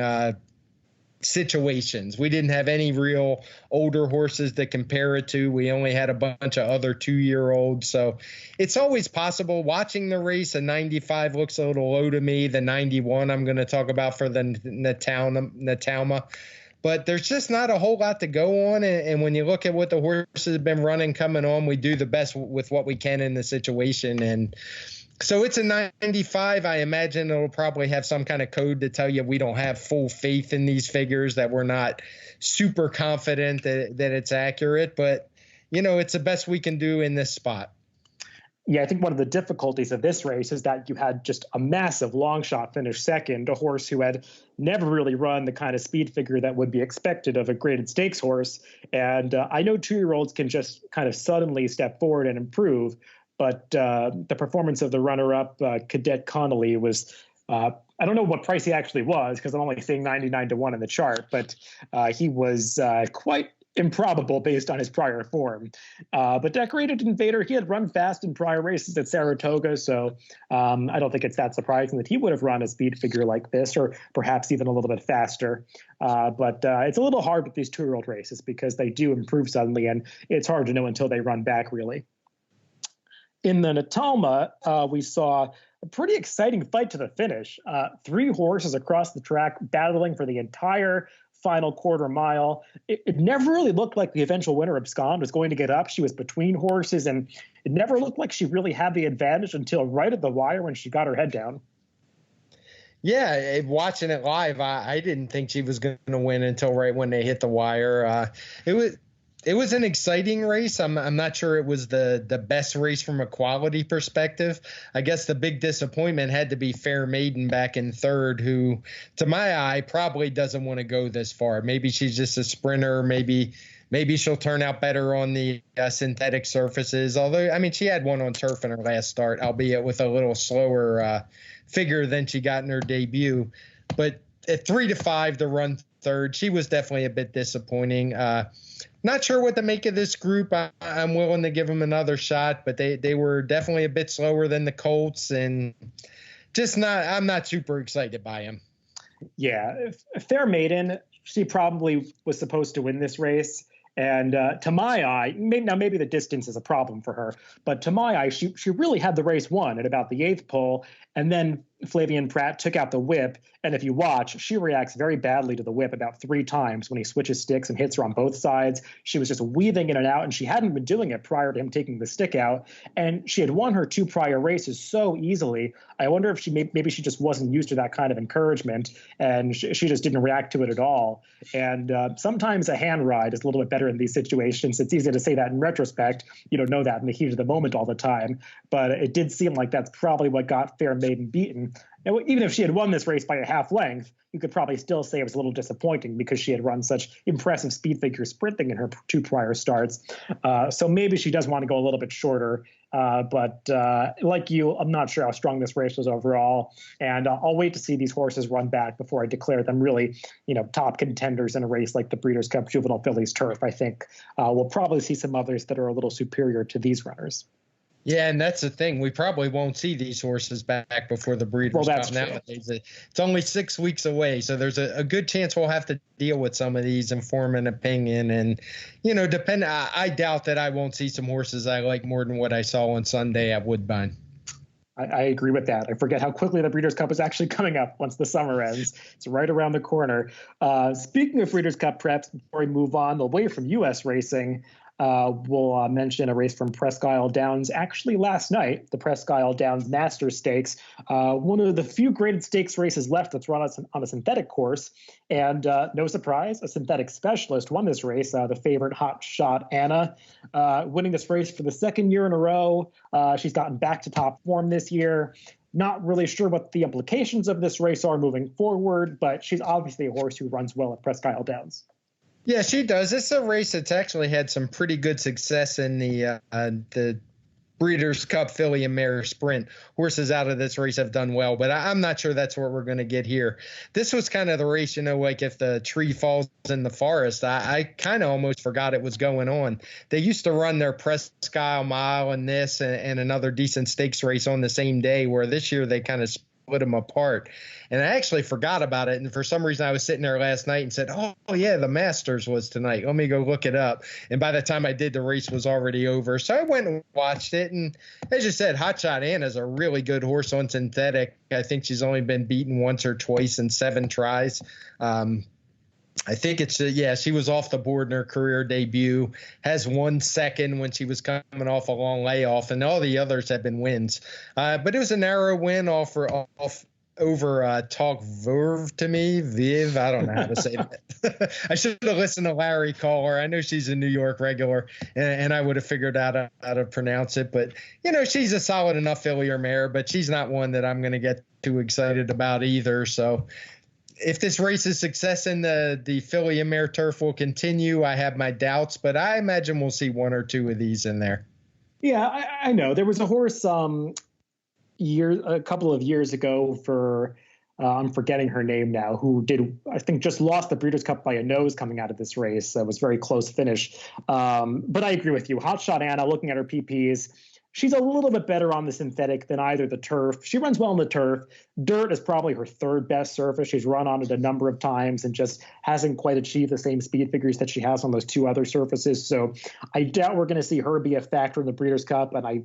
situations. We didn't have any real older horses to compare it to. We only had a bunch of other 2-year-olds. So it's always possible. Watching the race, a 95 looks a little low to me. The 91 I'm going to talk about for the Natalma. But there's just not a whole lot to go on. And when you look at what the horses have been running coming on, we do the best with what we can in the situation. And so it's a 95. I imagine it'll probably have some kind of code to tell you we don't have full faith in these figures, that we're not super confident that it's accurate. But, it's the best we can do in this spot. Yeah, I think one of the difficulties of this race is that you had just a massive long shot finish second, a horse who had never really run the kind of speed figure that would be expected of a graded stakes horse. And I know 2-year-olds can just kind of suddenly step forward and improve, but the performance of the runner-up, Cadet Connolly, was I don't know what price he actually was, because I'm only seeing 99-1 in the chart, but he was quite improbable based on his prior form. But Decorated Invader, he had run fast in prior races at Saratoga, so I don't think it's that surprising that he would have run a speed figure like this, or perhaps even a little bit faster. But it's a little hard with these 2-year-old races because they do improve suddenly, and it's hard to know until they run back, really. In the Natalma, we saw a pretty exciting fight to the finish. 3 horses across the track battling for the entire final quarter mile. It never really looked like the eventual winner, Abscond, was going to get up. She was between horses, and it never looked like she really had the advantage until right at the wire when she got her head down. Yeah, watching it live, I didn't think she was going to win until right when they hit the wire. It was an exciting race. I'm not sure it was the best race from a quality perspective. I guess the big disappointment had to be Fair Maiden back in third, who, to my eye, probably doesn't want to go this far. Maybe she's just a sprinter. Maybe she'll turn out better on the synthetic surfaces. Although, I mean, she had one on turf in her last start, albeit with a little slower figure than she got in her debut. But at 3-5 to run third, she was definitely a bit disappointing. Not sure what to make of this group. I'm willing to give them another shot, but they were definitely a bit slower than the Colts, and I'm not super excited by them. Yeah, Fair Maiden, she probably was supposed to win this race. And to my eye, maybe the distance is a problem for her, but to my eye, she really had the race won at about the 8th pole. And then Flavien Prat took out the whip. And if you watch, she reacts very badly to the whip about 3 times when he switches sticks and hits her on both sides. She was just weaving in and out, and she hadn't been doing it prior to him taking the stick out. And she had won her 2 prior races so easily. I wonder if maybe she just wasn't used to that kind of encouragement, and she just didn't react to it at all. And sometimes a hand ride is a little bit better in these situations. It's easy to say that in retrospect. You don't know that in the heat of the moment all the time. But it did seem like that's probably what got Fair Maiden beaten. Now, even if she had won this race by a half length, you could probably still say it was a little disappointing because she had run such impressive speed figure sprinting in her 2 prior starts. So maybe she does want to go a little bit shorter. But like you, I'm not sure how strong this race was overall. And I'll wait to see these horses run back before I declare them really, top contenders in a race like the Breeders' Cup Juvenile Fillies Turf. I think we'll probably see some others that are a little superior to these runners. Yeah, and that's the thing. We probably won't see these horses back before the Breeders' Cup nowadays. It's only 6 weeks away, so there's a good chance we'll have to deal with some of these and form an opinion. And, I doubt that I won't see some horses I like more than what I saw on Sunday at Woodbine. I agree with that. I forget how quickly the Breeders' Cup is actually coming up once the summer ends. It's right around the corner. Speaking of Breeders' Cup preps, before we move on away from U.S. racing, we'll mention a race from Presque Isle Downs. Actually, last night, the Presque Isle Downs Masters Stakes, one of the few graded stakes races left that's run on a synthetic course. And no surprise, a synthetic specialist won this race, the favorite Hot Shot Anna, winning this race for the 2nd year in a row. She's gotten back to top form this year. Not really sure what the implications of this race are moving forward, but she's obviously a horse who runs well at Presque Isle Downs. Yeah, she does. It's a race that's actually had some pretty good success in the Breeders' Cup Filly and Mare Sprint. Horses out of this race have done well, but I'm not sure that's what we're going to get here. This was kind of the race, like if the tree falls in the forest. I kind of almost forgot it was going on. They used to run their Presque Isle Mile and this and another decent stakes race on the same day, where this year they kind of them apart. And I actually forgot about it. And for some reason, I was sitting there last night and said, oh, yeah, the Masters was tonight. Let me go look it up. And by the time I did, the race was already over. So I went and watched it. And as you said, Hot Shot Anna's a really good horse on synthetic. I think she's only been beaten once or twice in 7 tries. I think it's, she was off the board in her career debut, has 1 second when she was coming off a long layoff, and all the others have been wins. But it was a narrow win over Talk Verve to me. Viv, I don't know how to say that. I should have listened to Larry call her. I know she's a New York regular, and I would have figured out how to pronounce it. But, she's a solid enough fillier mare, but she's not one that I'm going to get too excited about either. So if this race is success in the filly and mare turf will continue, I have my doubts, but I imagine we'll see 1 or 2 of these in there. Yeah, I know. There was a horse a couple of years ago for I'm forgetting her name now, who I think just lost the Breeders' Cup by a nose coming out of this race. It was a very close finish. But I agree with you. Hot Shot Anna, looking at her PPs, she's a little bit better on the synthetic than either the turf. She runs well on the turf. Dirt is probably her 3rd best surface. She's run on it a number of times and just hasn't quite achieved the same speed figures that she has on those 2 other surfaces. So I doubt we're going to see her be a factor in the Breeders' Cup, and I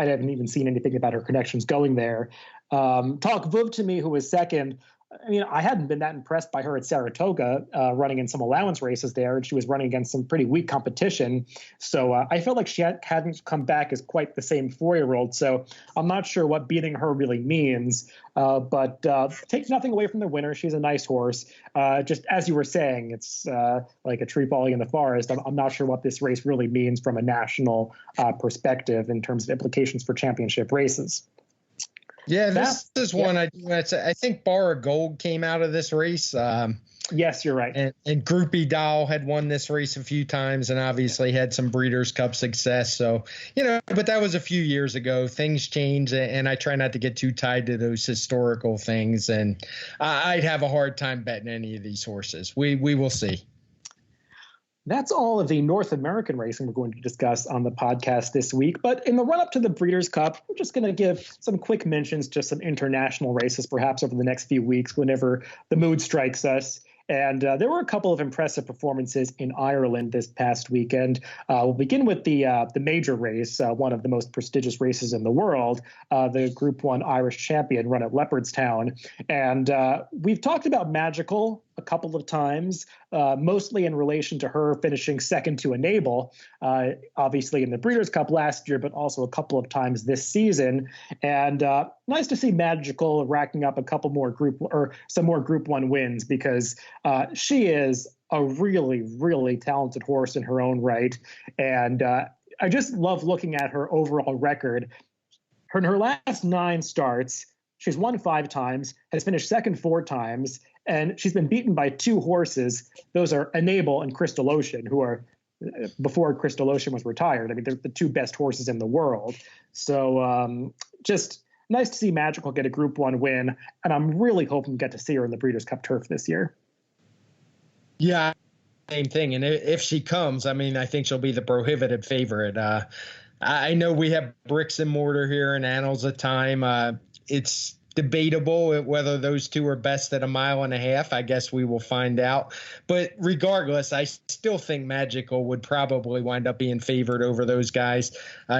haven't even seen anything about her connections going there. Talk Vuv to me, who was second. I mean, I hadn't been that impressed by her at Saratoga, running in some allowance races there, and she was running against some pretty weak competition. So I felt like she hadn't come back as quite the same 4-year-old. So I'm not sure what beating her really means. But take nothing away from the winner. She's a nice horse. Just as you were saying, it's like a tree falling in the forest. I'm not sure what this race really means from a national perspective in terms of implications for championship races. Yeah, this is one I think Barra Gold came out of this race. Yes, you're right. And Groupie Doll had won this race a few times and obviously had some Breeders' Cup success. So, but that was a few years ago. Things change, and I try not to get too tied to those historical things. And I'd have a hard time betting any of these horses. We will see. That's all of the North American racing we're going to discuss on the podcast this week. But in the run-up to the Breeders' Cup, we're just going to give some quick mentions to some international races, perhaps over the next few weeks, whenever the mood strikes us. And there were a couple of impressive performances in Ireland this past weekend. We'll begin with the major race, one of the most prestigious races in the world, the Group 1 Irish Champion run at Leopardstown. And we've talked about Magical a couple of times, mostly in relation to her finishing second to Enable, obviously in the Breeders' Cup last year, but also a couple of times this season. And nice to see Magical racking up a couple more some more Group 1 wins, because she is a really, really talented horse in her own right. And I just love looking at her overall record. In her last 9 starts, she's won 5 times, has finished second 4 times, and she's been beaten by 2 horses. Those are Enable and Crystal Ocean, who are, before Crystal Ocean was retired, I mean, they're the 2 best horses in the world. So just nice to see Magical get a Group 1 win, and I'm really hoping to get to see her in the Breeders' Cup Turf this year. Yeah, same thing. And if she comes, I mean, I think she'll be the prohibitive favorite. I know we have bricks and mortar here in Annals of Time. It's debatable whether those 2 are best at 1.5 miles. I guess we will find out. But regardless, I still think Magical would probably wind up being favored over those guys.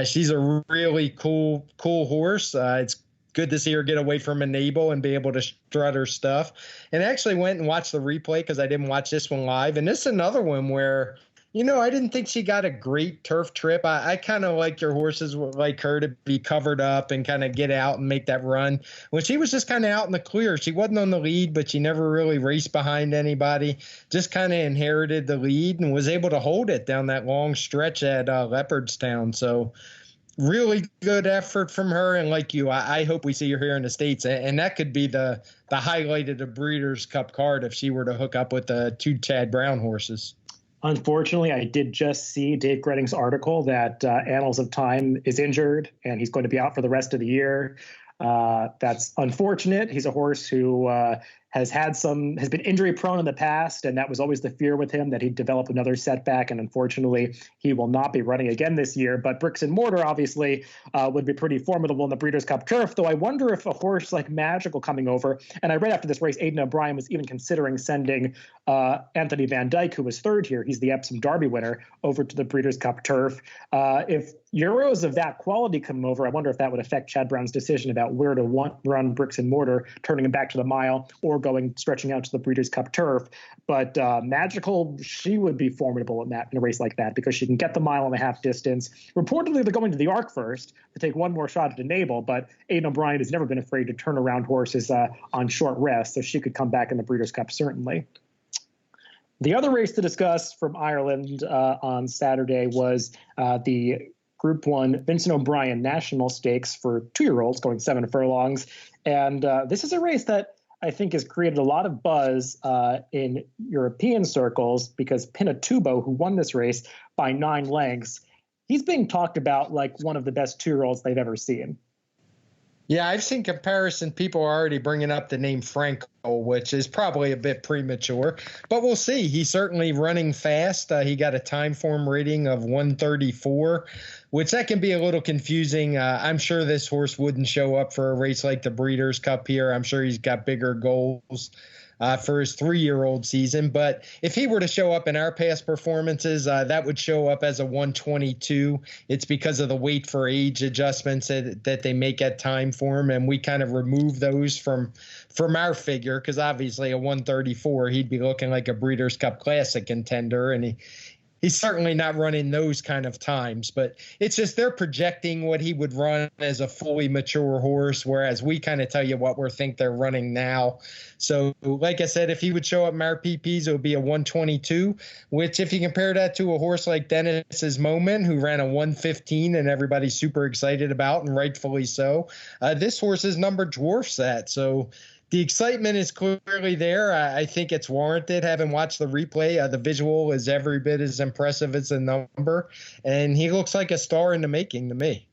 She's a really cool horse. It's good to see her get away from Enable and be able to strut her stuff. And I actually went and watched the replay because I didn't watch this one live. And this is another one where, I didn't think she got a great turf trip. I kind of like your horses like her to be covered up and kind of get out and make that run. When she was just kind of out in the clear, she wasn't on the lead, but she never really raced behind anybody, just kind of inherited the lead and was able to hold it down that long stretch at Leopardstown. So really good effort from her. And like you, I hope we see her here in the States. And that could be the highlight of the Breeders' Cup card if she were to hook up with the 2 Chad Brown horses. Unfortunately, I did just see Dave Gredding's article that Annals of Time is injured and he's going to be out for the rest of the year. That's unfortunate. He's a horse who has been injury prone in the past, and that was always the fear with him, that he'd develop another setback. And unfortunately, he will not be running again this year. But Bricks and Mortar obviously would be pretty formidable in the Breeders' Cup Turf, though I wonder if a horse like Magical coming over, and I read after this race, Aidan O'Brien was even considering sending Anthony Van Dyke, who was third here, he's the Epsom Derby winner, over to the Breeders' Cup Turf. If Euros of that quality come over, I wonder if that would affect Chad Brown's decision about where to run Bricks and Mortar, turning him back to the mile or stretching out to the Breeders' Cup Turf. But Magical, she would be formidable in a race like that, because she can get the mile and a half distance. Reportedly, they're going to the Arc first to take one more shot at Enable, but Aidan O'Brien has never been afraid to turn around horses on short rest, so she could come back in the Breeders' Cup certainly. The other race to discuss from Ireland on Saturday was the Group 1 Vincent O'Brien National Stakes for 2-year-olds going 7 furlongs. And this is a race that I think has created a lot of buzz in European circles, because Pinatubo, who won this race by 9 lengths, he's being talked about like one of the best 2-year-olds they've ever seen. Yeah, I've seen comparison. People are already bringing up the name Franco, which is probably a bit premature, but we'll see. He's certainly running fast. He got a Timeform rating of 134, which that can be a little confusing. I'm sure this horse wouldn't show up for a race like the Breeders' Cup here. I'm sure he's got bigger goals for his 3-year-old season. But if he were to show up in our past performances, that would show up as a 122. It's because of the weight for age adjustments that they make at Timeform, and we kind of remove those from our figure, because obviously a 134, he'd be looking like a Breeders' Cup Classic contender, and he's certainly not running those kind of times. But it's just they're projecting what he would run as a fully mature horse, whereas we kind of tell you what we think they're running now. So like I said, if he would show up in our PPs, it would be a 122, which if you compare that to a horse like Dennis's Moment, who ran a 115 and everybody's super excited about, and rightfully so, this horse's number dwarfs that. So the excitement is clearly there. I think it's warranted. Having watched the replay, the visual is every bit as impressive as the number, and he looks like a star in the making to me.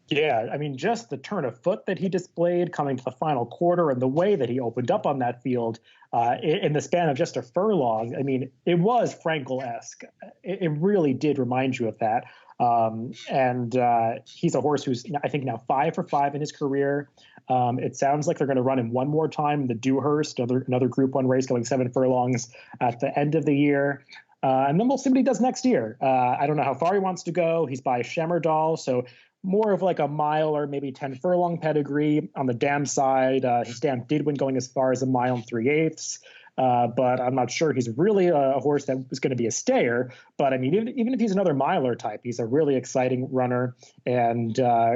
Yeah, I mean, just the turn of foot that he displayed coming to the final quarter, and the way that he opened up on that field in the span of just a furlong. I mean, it was Frankel-esque. It really did remind you of that. And he's a horse who's, I think, now 5 for 5 in his career. It sounds like they're going to run him one more time, the Dewhurst, another Group 1 race going 7 furlongs at the end of the year. And then we'll see what he does next year. I don't know how far he wants to go. He's by Shemmerdal, so more of like a mile or maybe 10 furlong pedigree. On the dam side, his dam did win going as far as a mile and 3/8. But I'm not sure he's really a horse that was going to be a stayer. But I mean, even if he's another miler type, he's a really exciting runner, and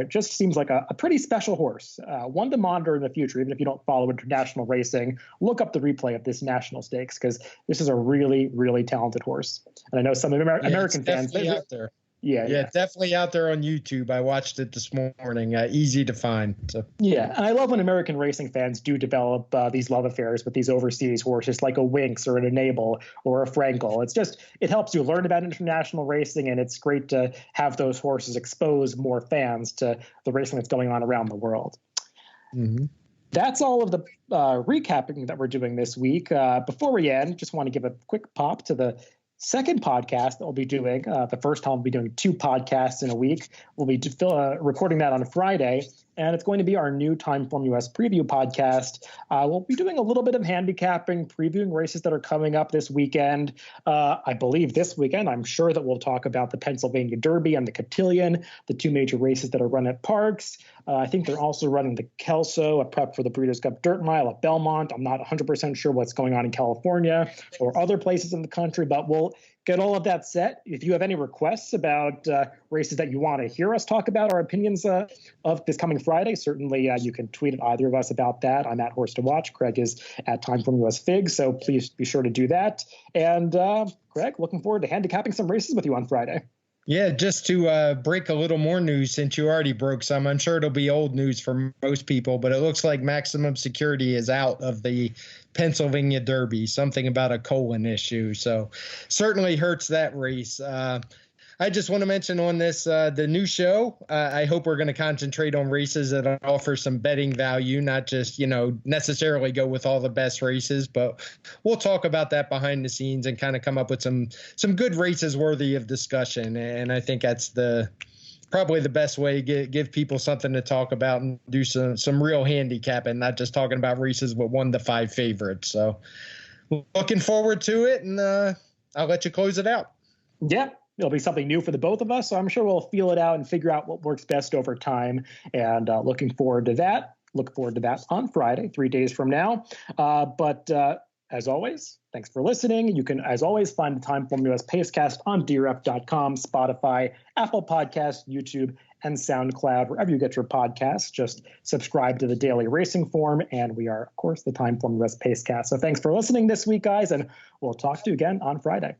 just seems like a pretty special horse. One to monitor in the future, even if you don't follow international racing. Look up the replay of this national stakes, because this is a really, really talented horse. And I know some American fans out there. Yeah, definitely out there on YouTube. I watched it this morning. Easy to find. So. Yeah, and I love when American racing fans do develop these love affairs with these overseas horses, like a Winx or an Enable or a Frankel. It helps you learn about international racing, and it's great to have those horses expose more fans to the racing that's going on around the world. Mm-hmm. That's all of the recapping that we're doing this week. Before we end, just want to give a quick pop to the second podcast that we'll be doing. The first time we'll be doing 2 podcasts in a week. We'll be recording that on Friday, and it's going to be our new TimeformUS preview podcast. We'll be doing a little bit of handicapping, previewing races that are coming up this weekend. I believe this weekend, I'm sure that we'll talk about the Pennsylvania Derby and the Cotillion, the 2 major races that are run at parks. I think they're also running the Kelso, a prep for the Breeders' Cup Dirt Mile at Belmont. I'm not 100% sure what's going on in California or other places in the country, but we'll get all of that set. If you have any requests about races that you want to hear us talk about, our opinions of this coming Friday, certainly you can tweet at either of us about that. I'm at Horse to Watch. Craig is at TimeformUS Fig, so please be sure to do that. And Craig, looking forward to handicapping some races with you on Friday. Yeah, just to break a little more news, since you already broke some, I'm sure it'll be old news for most people, but it looks like Maximum Security is out of the Pennsylvania Derby, something about a colon issue. So certainly hurts that race. I just want to mention on this, the new show, I hope we're going to concentrate on races that offer some betting value, not just, necessarily go with all the best races, but we'll talk about that behind the scenes and kind of come up with some good races worthy of discussion. And I think that's probably the best way to give people something to talk about and do some real handicapping, not just talking about races with 1 to 5 favorites. So looking forward to it, and I'll let you close it out. Yeah, it'll be something new for the both of us. So I'm sure we'll feel it out and figure out what works best over time. And looking forward to that. Look forward to that on Friday, 3 days from now. But as always, thanks for listening. You can, as always, find the TimeformUS Pacecast on DRF.com, Spotify, Apple Podcasts, YouTube, and SoundCloud, wherever you get your podcasts. Just subscribe to the Daily Racing Form, and we are, of course, the TimeformUS Pacecast. So thanks for listening this week, guys, and we'll talk to you again on Friday.